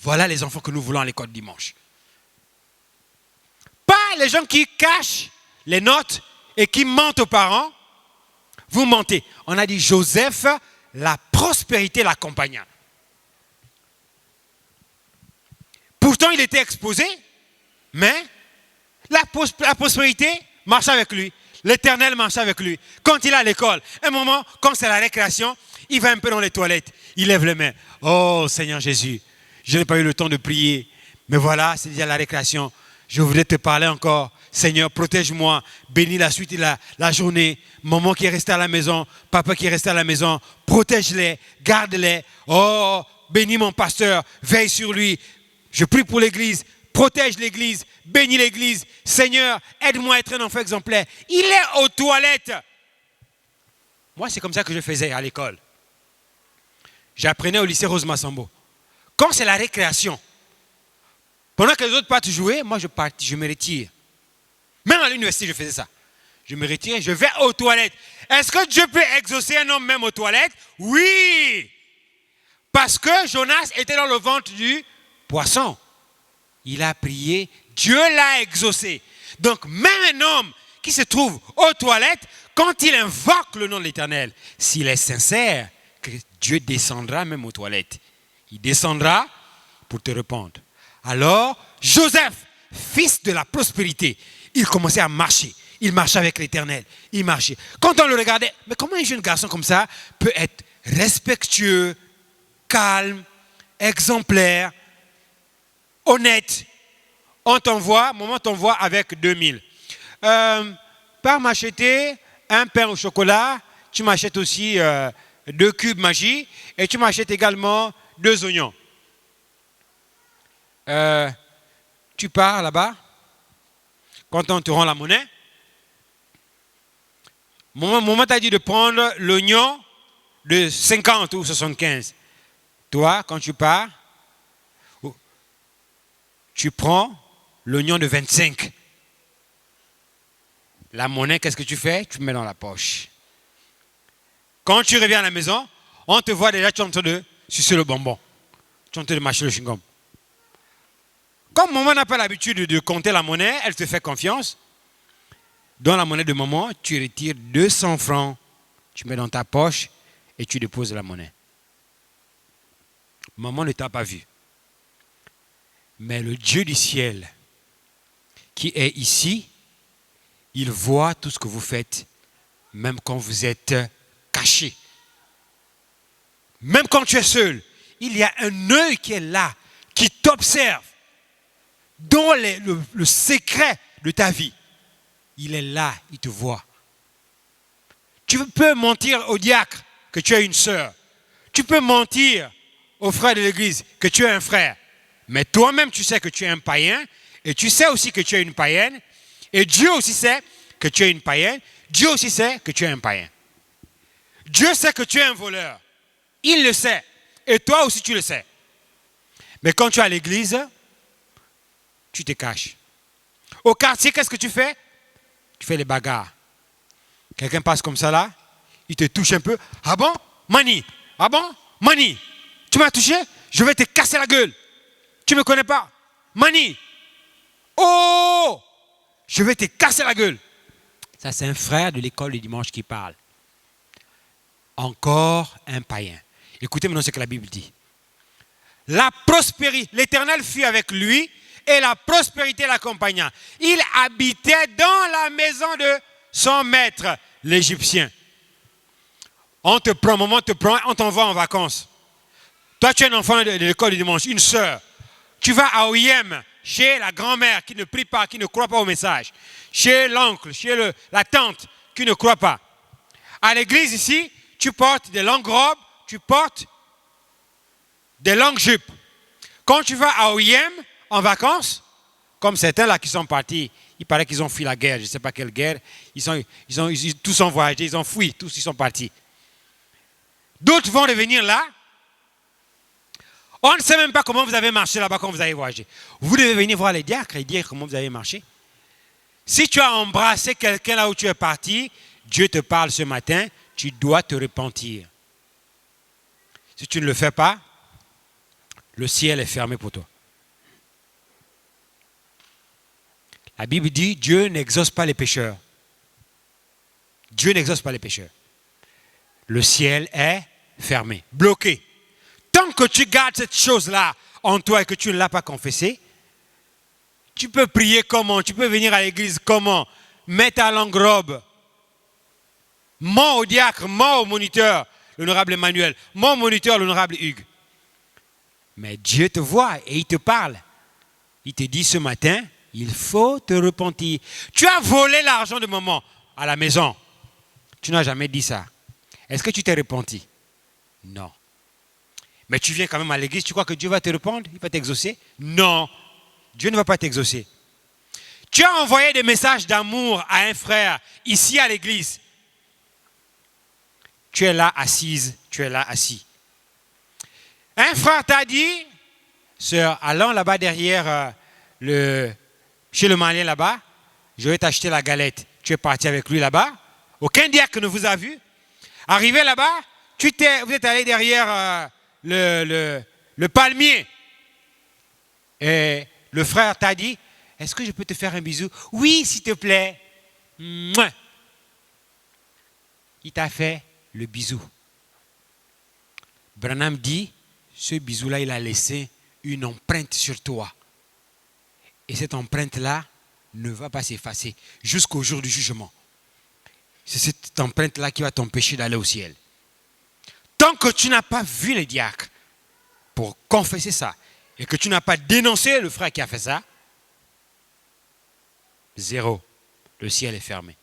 Voilà les enfants que nous voulons à l'école dimanche. Pas les gens qui cachent les notes et qui mentent aux parents. Vous mentez. On a dit Joseph, la prospérité l'accompagna. Pourtant, il était exposé, mais la prospérité marche avec lui. L'Éternel marche avec lui. Quand il est à l'école, un moment, quand c'est la récréation, il va un peu dans les toilettes. Il lève les mains. Oh Seigneur Jésus, je n'ai pas eu le temps de prier. Mais voilà, c'est déjà la récréation. Je voudrais te parler encore. Seigneur, protège-moi. Bénis la suite de la journée. Maman qui est restée à la maison. Papa qui est resté à la maison. Protège-les. Garde-les. Oh, bénis mon pasteur. Veille sur lui. Je prie pour l'église. Protège l'église. Bénis l'église. Seigneur, aide-moi à être un enfant exemplaire. Il est aux toilettes. Moi, c'est comme ça que je faisais à l'école. J'apprenais au lycée Rose Massambo. Quand c'est la récréation, pendant que les autres partent jouer, moi je me retire. Même à l'université, je faisais ça. Je me retire, je vais aux toilettes. Est-ce que Dieu peut exaucer un homme même aux toilettes? Oui! Parce que Jonas était dans le ventre du poisson. Il a prié, Dieu l'a exaucé. Donc même un homme qui se trouve aux toilettes, quand il invoque le nom de l'Éternel, s'il est sincère, que Dieu descendra même aux toilettes. Il descendra pour te répondre. Alors, Joseph, fils de la prospérité, il commençait à marcher. Il marchait avec l'Éternel. Il marchait. Quand on le regardait, mais comment un jeune garçon comme ça peut être respectueux, calme, exemplaire, honnête? On t'envoie, maman t'envoie avec 2000. Par m'acheter un pain au chocolat, tu m'achètes aussi 2 cubes magie et tu m'achètes également 2 oignons. Tu pars là-bas, quand on te rend la monnaie, maman t'a dit de prendre l'oignon de 50 ou 75. Toi, quand tu pars, tu prends l'oignon de 25. La monnaie, qu'est-ce que tu fais? Tu mets dans la poche. Quand tu reviens à la maison, on te voit déjà, tu es en train de sucer le bonbon. Tu es en train de mâcher le chewing-gum. Comme maman n'a pas l'habitude de compter la monnaie, elle te fait confiance. Dans la monnaie de maman, tu retires 200 francs, tu mets dans ta poche et tu déposes la monnaie. Maman ne t'a pas vu. Mais le Dieu du ciel qui est ici, il voit tout ce que vous faites, même quand vous êtes caché. Même quand tu es seul, il y a un œil qui est là, qui t'observe. Dans le secret de ta vie, il est là, il te voit. Tu peux mentir au diacre que tu as une sœur. Tu peux mentir au frère de l'église que tu es un frère. Mais toi-même, tu sais que tu es un païen. Et tu sais aussi que tu es une païenne. Et Dieu aussi sait que tu es une païenne. Dieu aussi sait que tu es un païen. Dieu sait que tu es un voleur. Il le sait. Et toi aussi, tu le sais. Mais quand tu es à l'église, tu te caches. Au quartier, qu'est-ce que tu fais? Tu fais les bagarres. Quelqu'un passe comme ça là, il te touche un peu. Ah bon? Mani. Ah bon? Mani. Tu m'as touché? Je vais te casser la gueule. Tu ne me connais pas? Mani. Oh! Je vais te casser la gueule. Ça, c'est un frère de l'école du dimanche qui parle. Encore un païen. Écoutez maintenant ce que la Bible dit. La prospérité, l'Éternel fut avec lui et la prospérité l'accompagna. Il habitait dans la maison de son maître, l'Égyptien. On te prend, maman te prend, on t'envoie en vacances. Toi, tu es un enfant de l'école du dimanche, une sœur. Tu vas à Oyem, chez la grand-mère qui ne prie pas, qui ne croit pas au message. Chez l'oncle, chez la tante qui ne croit pas. À l'église ici, tu portes des longues robes, tu portes des longues jupes. Quand tu vas à Oyem, en vacances, comme certains là qui sont partis, il paraît qu'ils ont fui la guerre, je ne sais pas quelle guerre, ils tous ont voyagé, ils ont fui, tous ils sont partis. D'autres vont revenir là. On ne sait même pas comment vous avez marché là-bas quand vous avez voyagé. Vous devez venir voir les diacres et dire comment vous avez marché. Si tu as embrassé quelqu'un là où tu es parti, Dieu te parle ce matin, tu dois te repentir. Si tu ne le fais pas, le ciel est fermé pour toi. La Bible dit, Dieu n'exauce pas les pécheurs. Dieu n'exauce pas les pécheurs. Le ciel est fermé, bloqué. Tant que tu gardes cette chose-là en toi et que tu ne l'as pas confessée, tu peux prier comment? Tu peux venir à l'église comment? Mets ta longue robe. Mens au diacre, mens au moniteur, l'honorable Emmanuel. Mens au moniteur, l'honorable Hugues. Mais Dieu te voit et il te parle. Il te dit ce matin, il faut te repentir. Tu as volé l'argent de maman à la maison. Tu n'as jamais dit ça. Est-ce que tu t'es repenti? Non. Mais tu viens quand même à l'église, tu crois que Dieu va te répondre? Il va t'exaucer? Non. Dieu ne va pas t'exaucer. Tu as envoyé des messages d'amour à un frère ici à l'église. Tu es là assise, tu es là assis. Un frère t'a dit, sœur, allons là-bas derrière chez le Malien là-bas, je vais t'acheter la galette. Tu es parti avec lui là-bas. Aucun diacre ne vous a vu. Arrivé là-bas, vous êtes allé derrière le palmier. Et le frère t'a dit, est-ce que je peux te faire un bisou? Oui, s'il te plaît. Mouah. Il t'a fait le bisou. Branham dit, ce bisou-là, il a laissé une empreinte sur toi. Et cette empreinte-là ne va pas s'effacer jusqu'au jour du jugement. C'est cette empreinte-là qui va t'empêcher d'aller au ciel. Tant que tu n'as pas vu les diacres pour confesser ça et que tu n'as pas dénoncé le frère qui a fait ça, zéro. Le ciel est fermé.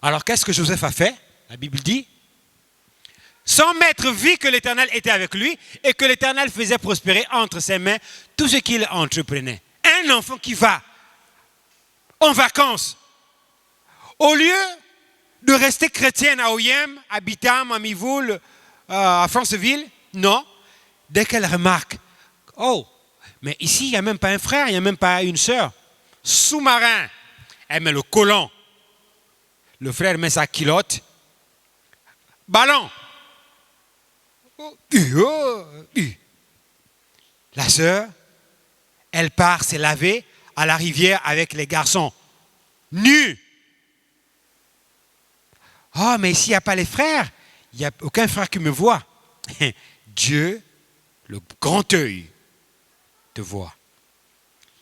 Alors qu'est-ce que Joseph a fait? La Bible dit, son maître vit que l'Éternel était avec lui et que l'Éternel faisait prospérer entre ses mains tout ce qu'il entreprenait. Un enfant qui va en vacances, au lieu de rester chrétienne à Oyem, à Bitam, à Mivoul, à Franceville, non. Dès qu'elle remarque, oh, mais ici, il n'y a même pas un frère, il n'y a même pas une sœur. Sous-marin, elle met le collant. Le frère met sa culotte. Ballon. La sœur, elle part se laver à la rivière avec les garçons. Nus. Oh, mais s'il n'y a pas les frères, il n'y a aucun frère qui me voit. Dieu, le grand œil, te voit.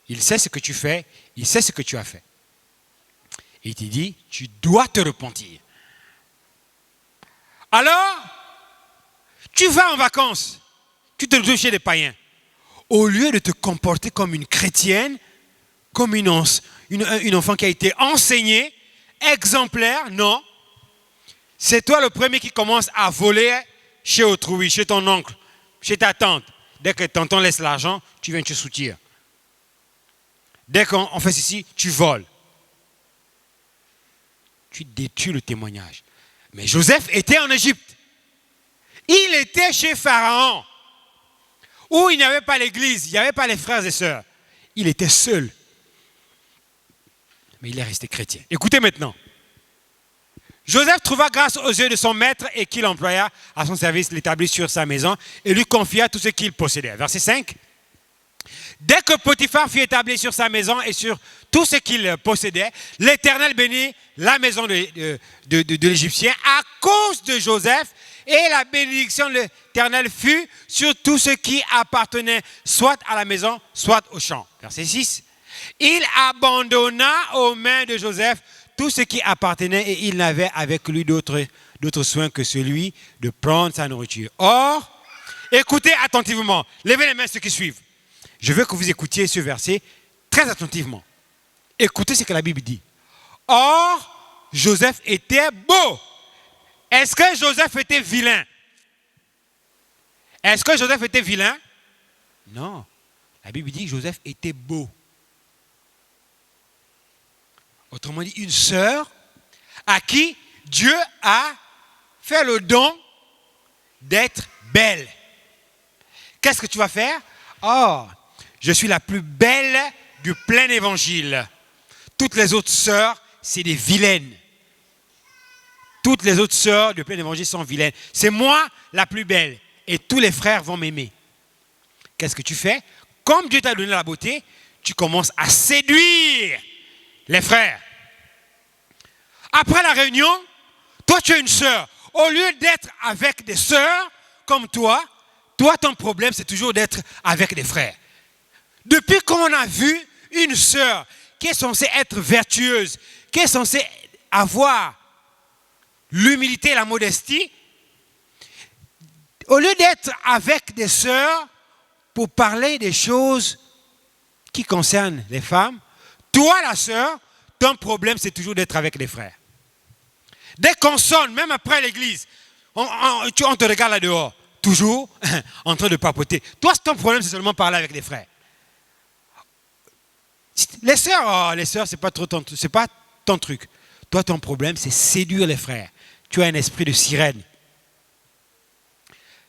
Il sait ce que tu fais, il sait ce que tu as fait. Et il te dit, tu dois te repentir. Alors, tu vas en vacances, tu te retrouves chez des païens. Au lieu de te comporter comme une chrétienne, comme une enfant qui a été enseignée, exemplaire, non. C'est toi le premier qui commence à voler chez autrui, chez ton oncle, chez ta tante. Dès que tonton laisse l'argent, tu viens te soutirer. Dès qu'on fait ceci, tu voles. Tu détruis le témoignage. Mais Joseph était en Égypte. Il était chez Pharaon, où il n'y avait pas l'église, il n'y avait pas les frères et sœurs. Il était seul. Mais il est resté chrétien. Écoutez maintenant. Joseph trouva grâce aux yeux de son maître et qu'il employa à son service, l'établit sur sa maison et lui confia tout ce qu'il possédait. Verset 5. Dès que Potiphar fut établi sur sa maison et sur tout ce qu'il possédait, l'Éternel bénit la maison de l'Égyptien à cause de Joseph, et la bénédiction de l'Éternel fut sur tout ce qui appartenait soit à la maison, soit au champ. Verset 6. Il abandonna aux mains de Joseph tout ce qui appartenait et il n'avait avec lui d'autres soins que celui de prendre sa nourriture. Or, écoutez attentivement, levez les mains ceux qui suivent. Je veux que vous écoutiez ce verset très attentivement. Écoutez ce que la Bible dit. Or, Joseph était beau. Est-ce que Joseph était vilain? Est-ce que Joseph était vilain? Non. La Bible dit que Joseph était beau. Autrement dit, une sœur à qui Dieu a fait le don d'être belle. Qu'est-ce que tu vas faire? Oh, je suis la plus belle du plein évangile. Toutes les autres sœurs, c'est des vilaines. Toutes les autres sœurs du plein évangile sont vilaines. C'est moi la plus belle. Et tous les frères vont m'aimer. Qu'est-ce que tu fais? Comme Dieu t'a donné la beauté, tu commences à séduire les frères. Après la réunion, toi tu es une sœur. Au lieu d'être avec des sœurs comme toi, ton problème c'est toujours d'être avec des frères. Depuis qu'on a vu une sœur qui est censée être vertueuse, qui est censée avoir l'humilité et la modestie, au lieu d'être avec des sœurs pour parler des choses qui concernent les femmes, toi la sœur, ton problème c'est toujours d'être avec les frères. Dès qu'on sonne, même après l'église, on te regarde là dehors, toujours en train de papoter. Toi, ton problème c'est seulement parler avec les frères. Les sœurs, c'est pas ton truc. Toi, ton problème c'est séduire les frères. Tu as un esprit de sirène.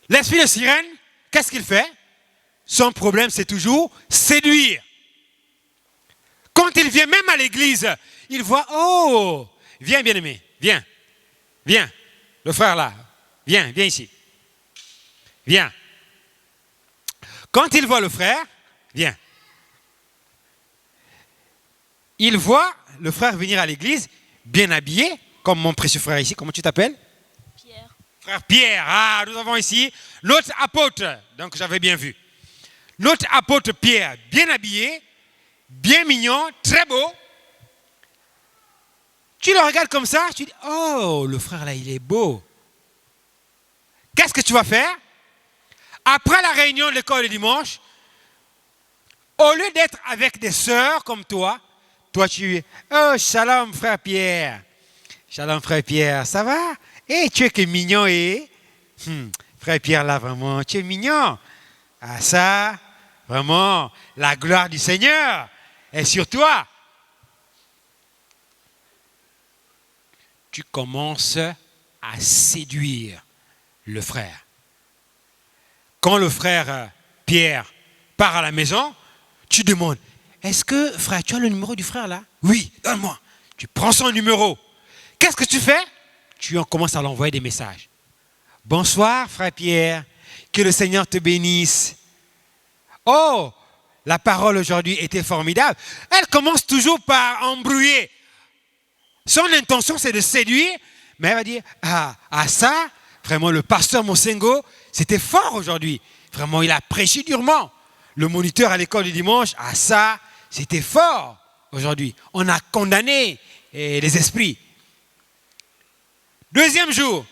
L'esprit de sirène, qu'est-ce qu'il fait? Son problème c'est toujours séduire. Quand il vient même à l'église, il voit, oh, viens bien-aimé, viens, le frère là, viens ici, viens. Quand il voit le frère, viens. Il voit le frère venir à l'église, bien habillé, comme mon précieux frère ici, comment tu t'appelles? Pierre. Frère Pierre, nous avons ici notre apôtre, donc j'avais bien vu. Notre apôtre Pierre, bien habillé, bien mignon, très beau. Tu le regardes comme ça, tu dis, oh, le frère là, il est beau. Qu'est-ce que tu vas faire? Après la réunion de l'école le dimanche, au lieu d'être avec des sœurs comme toi tu, oh, shalom frère Pierre. Shalom frère Pierre, ça va? Eh, tu es que mignon, frère Pierre là, vraiment, tu es mignon. Ah ça, vraiment, la gloire du Seigneur est sur toi. Tu commences à séduire le frère. Quand le frère Pierre part à la maison, tu demandes, est-ce que frère, tu as le numéro du frère là? Oui, donne-moi. Tu prends son numéro. Qu'est-ce que tu fais? Tu en commences à l'envoyer des messages. Bonsoir, frère Pierre. Que le Seigneur te bénisse. Oh, la parole aujourd'hui était formidable. Elle commence toujours par embrouiller. Son intention, c'est de séduire, mais elle va dire, ça, vraiment, le pasteur Mosengo, c'était fort aujourd'hui. Vraiment, il a prêché durement. Le moniteur à l'école du dimanche, ça, c'était fort aujourd'hui. On a condamné les esprits. Deuxième jour,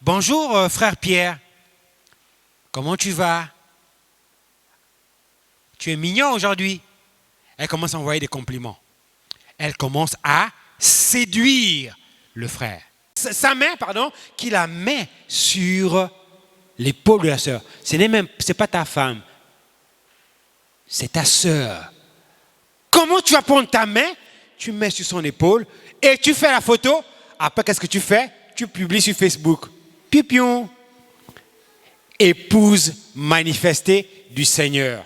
bonjour frère Pierre, comment tu vas? Tu es mignon aujourd'hui. Elle commence à envoyer des compliments. Elle commence à séduire le frère. Sa main, qui la met sur l'épaule de la sœur. C'est pas ta femme, c'est ta sœur. Comment tu vas prendre ta main, tu mets sur son épaule et tu fais la photo. Après, qu'est-ce que tu fais? Tu publies sur Facebook. Pipion. Épouse manifestée du Seigneur.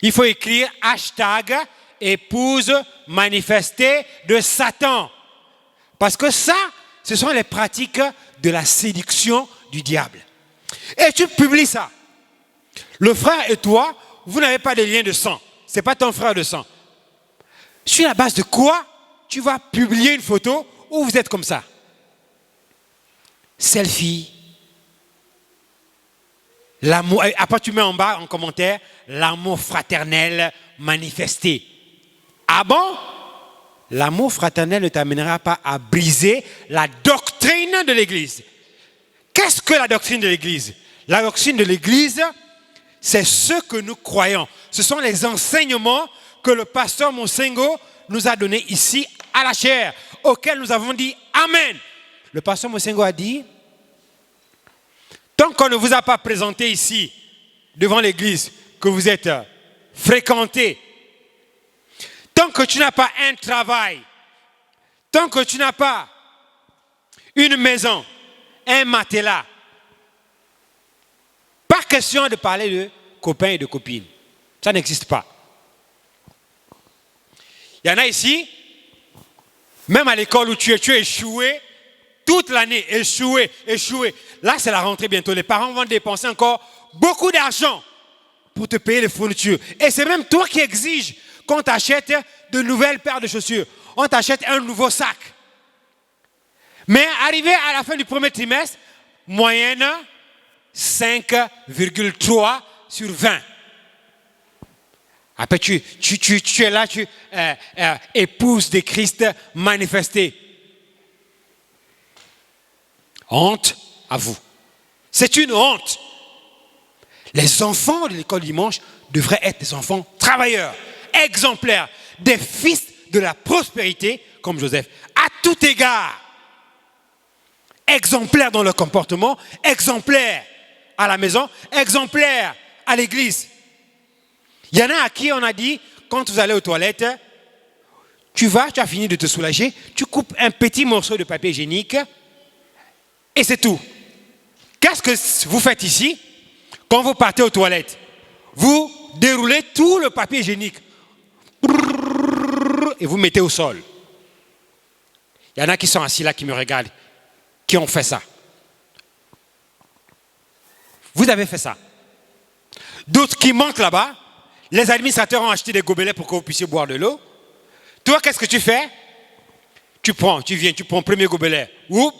Il faut écrire hashtag épouse manifestée de Satan. Parce que ça, ce sont les pratiques de la séduction du diable. Et tu publies ça. Le frère et toi, vous n'avez pas de lien de sang. Ce n'est pas ton frère de sang. Sur la base de quoi tu vas publier une photo où vous êtes comme ça? Selfie. L'amour, après tu mets en bas en commentaire l'amour fraternel manifesté. Ah bon? L'amour fraternel ne t'amènera pas à briser la doctrine de l'Église. Qu'est-ce que la doctrine de l'Église? La doctrine de l'Église, c'est ce que nous croyons. Ce sont les enseignements que le pasteur Mosengo nous a donnés ici à la chaire, auxquels nous avons dit Amen. Le pasteur Mosengo a dit, tant qu'on ne vous a pas présenté ici, devant l'église, que vous êtes fréquenté, tant que tu n'as pas un travail, tant que tu n'as pas une maison, un matelas, pas question de parler de copains et de copines. Ça n'existe pas. Il y en a ici, même à l'école où tu es échoué, toute l'année, échoué. Là, c'est la rentrée bientôt. Les parents vont dépenser encore beaucoup d'argent pour te payer les fournitures. Et c'est même toi qui exiges qu'on t'achète de nouvelles paires de chaussures. On t'achète un nouveau sac. Mais arrivé à la fin du premier trimestre, moyenne 5,3 sur 20. Après, tu es là, épouse de Christ manifesté. Honte à vous. C'est une honte. Les enfants de l'école dimanche devraient être des enfants travailleurs, exemplaires, des fils de la prospérité comme Joseph, à tout égard. Exemplaires dans leur comportement, exemplaires à la maison, exemplaires à l'église. Il y en a à qui on a dit, quand vous allez aux toilettes, tu as fini de te soulager, tu coupes un petit morceau de papier hygiénique et c'est tout. Qu'est-ce que vous faites ici? Quand vous partez aux toilettes, vous déroulez tout le papier hygiénique et vous mettez au sol. Il y en a qui sont assis là, qui me regardent, qui ont fait ça. Vous avez fait ça. D'autres qui montent là-bas, les administrateurs ont acheté des gobelets pour que vous puissiez boire de l'eau. Toi, qu'est-ce que tu fais? Tu prends le premier gobelet, oup,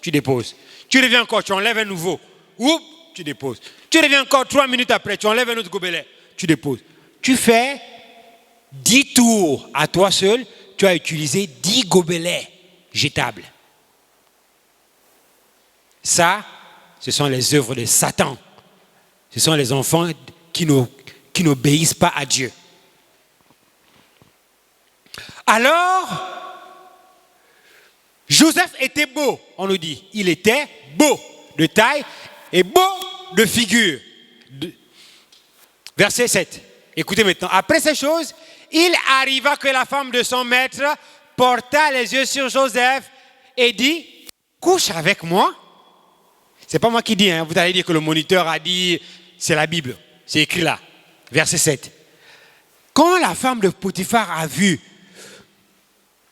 tu déposes. Tu reviens encore, tu enlèves un nouveau, oup, tu déposes. Tu reviens encore 3 minutes après, tu enlèves un autre gobelet, tu déposes. Tu fais 10 tours à toi seul, tu as utilisé 10 gobelets jetables. Ça, ce sont les œuvres de Satan. Ce sont les enfants qui n'obéissent pas à Dieu. Alors, Joseph était beau, on nous dit. Il était beau de taille et beau de figure. Verset 7. Écoutez maintenant. Après ces choses, il arriva que la femme de son maître porta les yeux sur Joseph et dit, couche avec moi. C'est pas moi qui dis, hein. Vous allez dire que le moniteur a dit, c'est la Bible. C'est écrit là. Verset 7. Quand la femme de Potiphar a vu,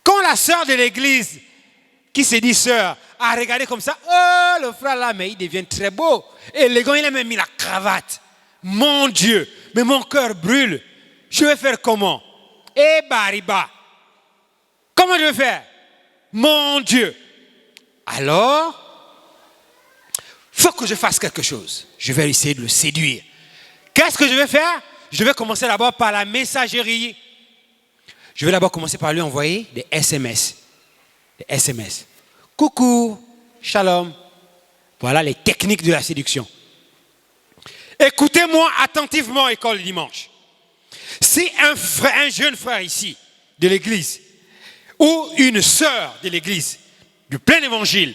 quand la sœur de l'église, qui se dit sœur, a regardé comme ça, oh, le frère là, mais il devient très beau. Et le gars, il a même mis la cravate. Mon Dieu, mais mon cœur brûle. Je vais faire comment? Eh, Bariba. Comment je vais faire? Mon Dieu. Alors, il faut que je fasse quelque chose. Je vais essayer de le séduire. Qu'est-ce que je vais faire? Je vais commencer d'abord par la messagerie. Je vais d'abord commencer par lui envoyer des SMS. Des SMS. Coucou, shalom. Voilà les techniques de la séduction. Écoutez-moi attentivement, école dimanche. Si un jeune frère ici, de l'église, ou une sœur de l'église, du plein évangile,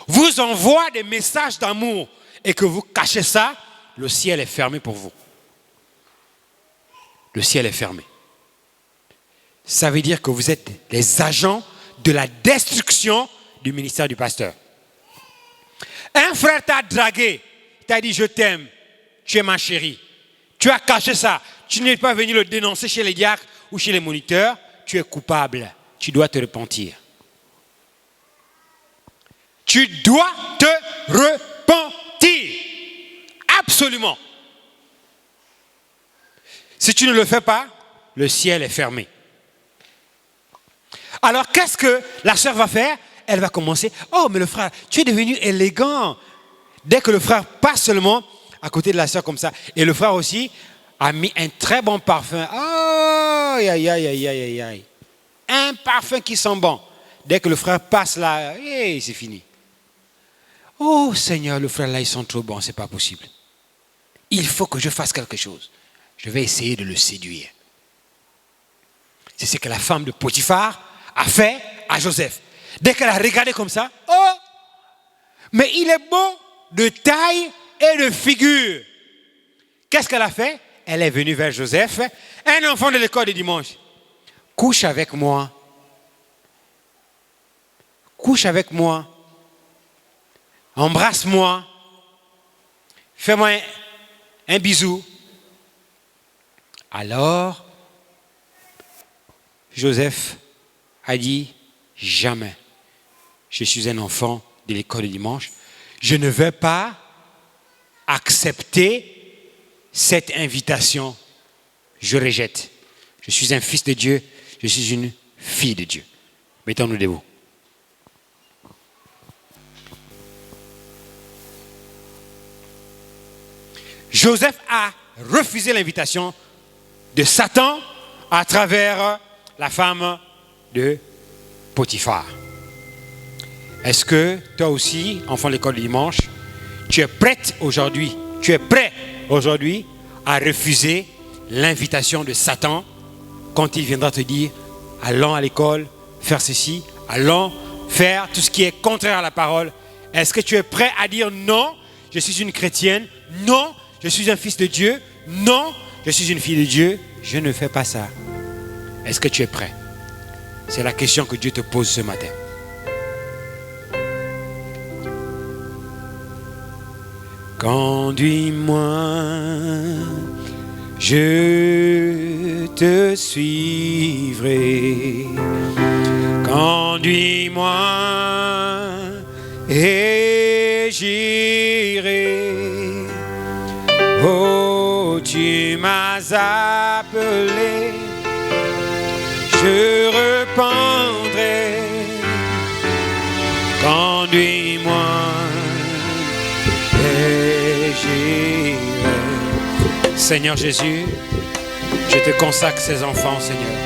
vous envoie des messages d'amour et que vous cachez ça, le ciel est fermé pour vous. Le ciel est fermé. Ça veut dire que vous êtes les agents de la destruction du ministère du pasteur. Un frère t'a dragué, t'a dit je t'aime, tu es ma chérie. Tu as caché ça. Tu n'es pas venu le dénoncer chez les diacres ou chez les moniteurs. Tu es coupable. Tu dois te repentir. Tu dois te repentir. Absolument. Si tu ne le fais pas, le ciel est fermé. Alors, qu'est-ce que la sœur va faire? Elle va commencer. Oh, mais le frère, tu es devenu élégant. Dès que le frère passe seulement à côté de la sœur comme ça, et le frère aussi a mis un très bon parfum. Oh, aïe, aïe, aïe, aïe, aïe. Un parfum qui sent bon. Dès que le frère passe là, hey, c'est fini. Oh Seigneur, le frère là, ils sont trop bons, c'est pas possible. Il faut que je fasse quelque chose. Je vais essayer de le séduire. C'est ce que la femme de Potiphar a fait à Joseph. Dès qu'elle a regardé comme ça, oh, mais il est beau de taille et de figure. Qu'est-ce qu'elle a fait? Elle est venue vers Joseph, un enfant de l'école de dimanche. Couche avec moi. Couche avec moi. Embrasse-moi. Fais-moi un bisou. Alors, Joseph a dit, jamais. Je suis un enfant de l'école du dimanche. Je ne vais pas accepter cette invitation. Je rejette. Je suis un fils de Dieu. Je suis une fille de Dieu. Mettons-nous debout. Joseph a refusé l'invitation de Satan à travers la femme de Potiphar. Est-ce que toi aussi, enfant de l'école du dimanche, tu es prête aujourd'hui, tu es prêt aujourd'hui à refuser l'invitation de Satan quand il viendra te dire allons à l'école, faire ceci, allons faire tout ce qui est contraire à la parole? Est-ce que tu es prêt à dire non, je suis une chrétienne, non, je suis un fils de Dieu, non, je suis une fille de Dieu, je ne fais pas ça? Est-ce que tu es prêt? C'est la question que Dieu te pose ce matin. Conduis-moi, je te suivrai. Conduis-moi et j'irai. Oh, tu m'as appelé, je répondrai. Conduis-moi et j'irai. Seigneur Jésus, je te consacre ces enfants, Seigneur.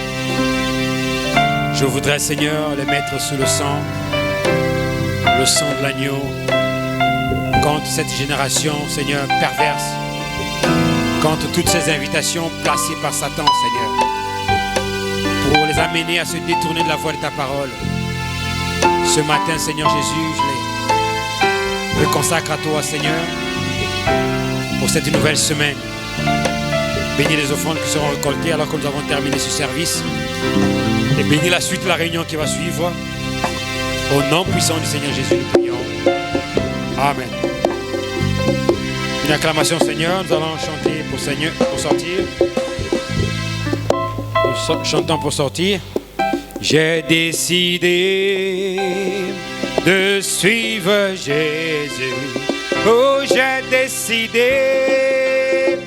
Je voudrais, Seigneur, les mettre sous le sang de l'agneau, contre cette génération, Seigneur, perverse, contre toutes ces invitations placées par Satan, Seigneur, pour les amener à se détourner de la voie de ta parole. Ce matin, Seigneur Jésus, je les consacre à toi, Seigneur, pour cette nouvelle semaine. Bénis les offrandes qui seront récoltées alors que nous avons terminé ce service. Et bénis la suite de la réunion qui va suivre. Au nom puissant du Seigneur Jésus, nous prions. Amen. Une acclamation, Seigneur. Nous allons chanter pour Seigneur, pour sortir. chantant pour sortir. J'ai décidé de suivre Jésus. Oh, j'ai décidé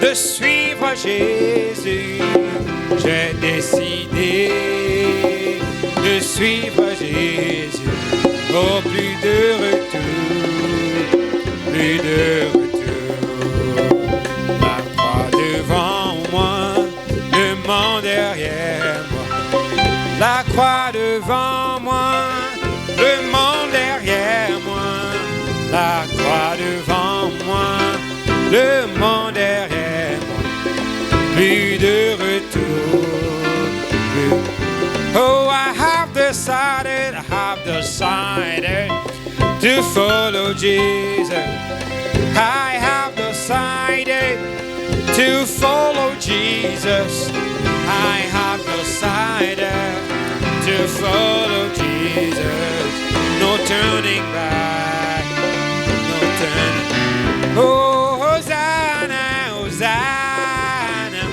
de suivre Jésus. J'ai décidé de suivre Jésus. Oh, plus de retour, plus de retour. La croix devant moi, le monde derrière moi. La croix devant moi, le monde derrière moi. La croix devant moi, le monde derrière moi. Plus de retour. Oh, I have decided to follow Jesus. I have decided to follow Jesus. I have decided to follow Jesus. No turning back, no turning. Oh, Hosanna, Hosanna.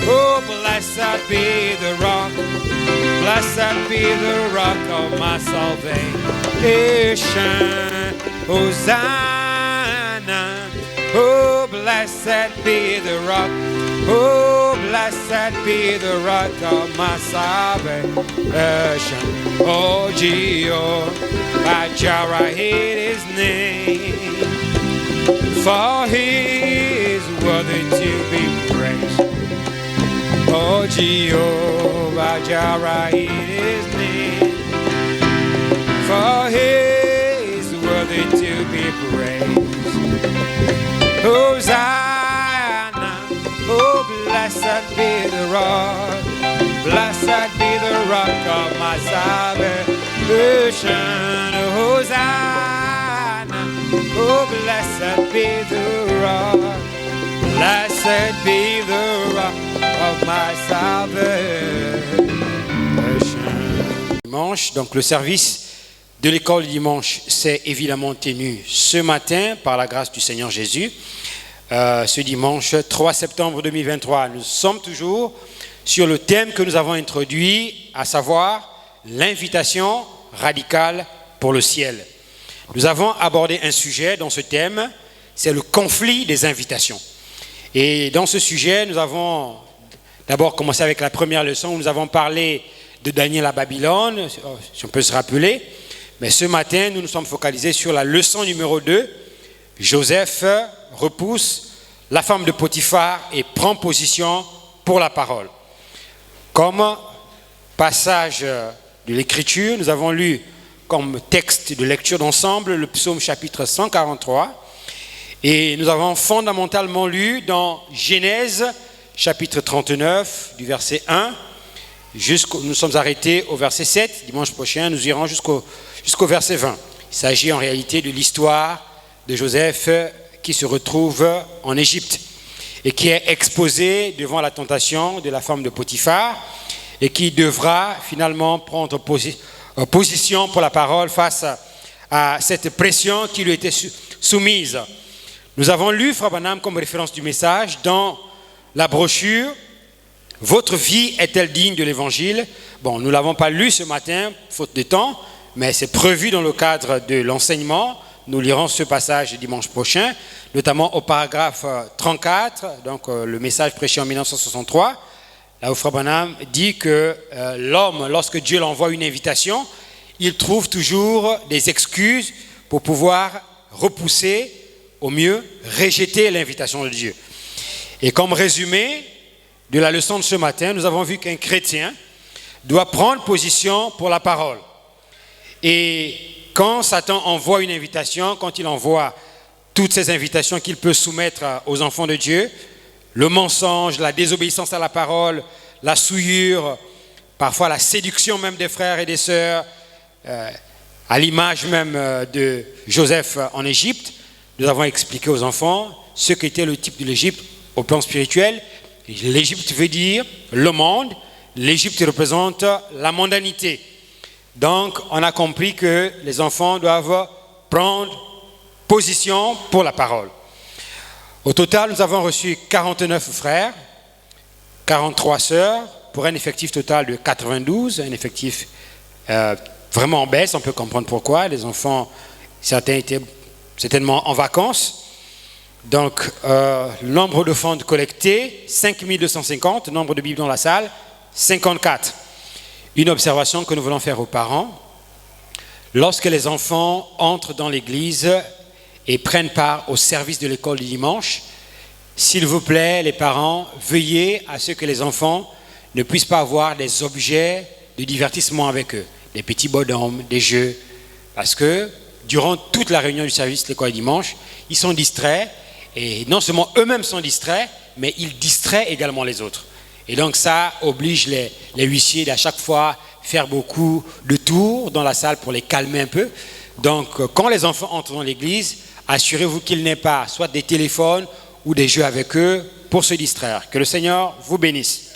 Oh, blessed be the rock. Blessed be the rock of my salvation. Hosanna. Oh, blessed be the rock. Oh, blessed be the rock of my salvation. Oh, Jehovah Jireh is his name, for he is worthy to be praised. Oh, Jehovah Jireh is his name, for he is worthy to be praised. Hosanna, oh, blessed be the rock, blessed be the rock of my salvation. Hosanna, oh, blessed be the rock, blessed be the rock of my salvation. Dimanche, donc le service de l'école dimanche s'est évidemment tenu ce matin par la grâce du Seigneur Jésus. Ce dimanche 3 septembre 2023, nous sommes toujours sur le thème que nous avons introduit, à savoir l'invitation radicale pour le ciel. Nous avons abordé un sujet dans ce thème, c'est le conflit des invitations. Et dans ce sujet, nous avons d'abord commencé avec la première leçon où nous avons parlé de Daniel à Babylone, si on peut se rappeler. Mais ce matin, nous nous sommes focalisés sur la leçon numéro 2. Joseph repousse la femme de Potiphar et prend position pour la parole. Comme passage de l'Écriture, nous avons lu comme texte de lecture d'ensemble le psaume chapitre 143. Et nous avons fondamentalement lu dans Genèse chapitre 39 du verset 1 nous sommes arrêtés au verset 7. Dimanche prochain, nous irons jusqu'au verset 20. Il s'agit en réalité de l'histoire de Joseph qui se retrouve en Égypte et qui est exposé devant la tentation de la femme de Potiphar et qui devra finalement prendre position pour la parole face à cette pression qui lui était soumise. Nous avons lu, Frère Branham, comme référence du message dans la brochure « Votre vie est-elle digne de l'évangile ?» Bon, nous ne l'avons pas lu ce matin, faute de temps, mais c'est prévu dans le cadre de l'enseignement. Nous lirons ce passage dimanche prochain, notamment au paragraphe 34, donc le message prêché en 1963, là où Frère Branham dit que l'homme, lorsque Dieu l'envoie une invitation, il trouve toujours des excuses pour pouvoir repousser, au mieux, rejeter l'invitation de Dieu. Et comme résumé de la leçon de ce matin, nous avons vu qu'un chrétien doit prendre position pour la parole. Et quand Satan envoie une invitation, quand il envoie toutes ces invitations qu'il peut soumettre aux enfants de Dieu, le mensonge, la désobéissance à la parole, la souillure, parfois la séduction même des frères et des sœurs, à l'image même de Joseph en Égypte, nous avons expliqué aux enfants ce qu'était le type de l'Égypte au plan spirituel. L'Égypte veut dire le monde, l'Égypte représente la mondanité. Donc, on a compris que les enfants doivent prendre position pour la parole. Au total, nous avons reçu 49 frères, 43 sœurs, pour un effectif total de 92, un effectif vraiment en baisse. On peut comprendre pourquoi. Les enfants, certains étaient certainement en vacances. Donc, le nombre d'offrandes collectées, 5250. Nombre de Bibles dans la salle, 54. Une observation que nous voulons faire aux parents. Lorsque les enfants entrent dans l'église et prennent part au service de l'école du dimanche, s'il vous plaît, les parents, veuillez à ce que les enfants ne puissent pas avoir des objets de divertissement avec eux, des petits bonhommes, des jeux, parce que durant toute la réunion du service de l'école du dimanche, ils sont distraits, et non seulement eux-mêmes sont distraits, mais ils distraient également les autres. Et donc ça oblige les huissiers d'à chaque fois faire beaucoup de tours dans la salle pour les calmer un peu. Donc quand les enfants entrent dans l'église, assurez-vous qu'ils n'aient pas soit des téléphones ou des jeux avec eux pour se distraire. Que le Seigneur vous bénisse.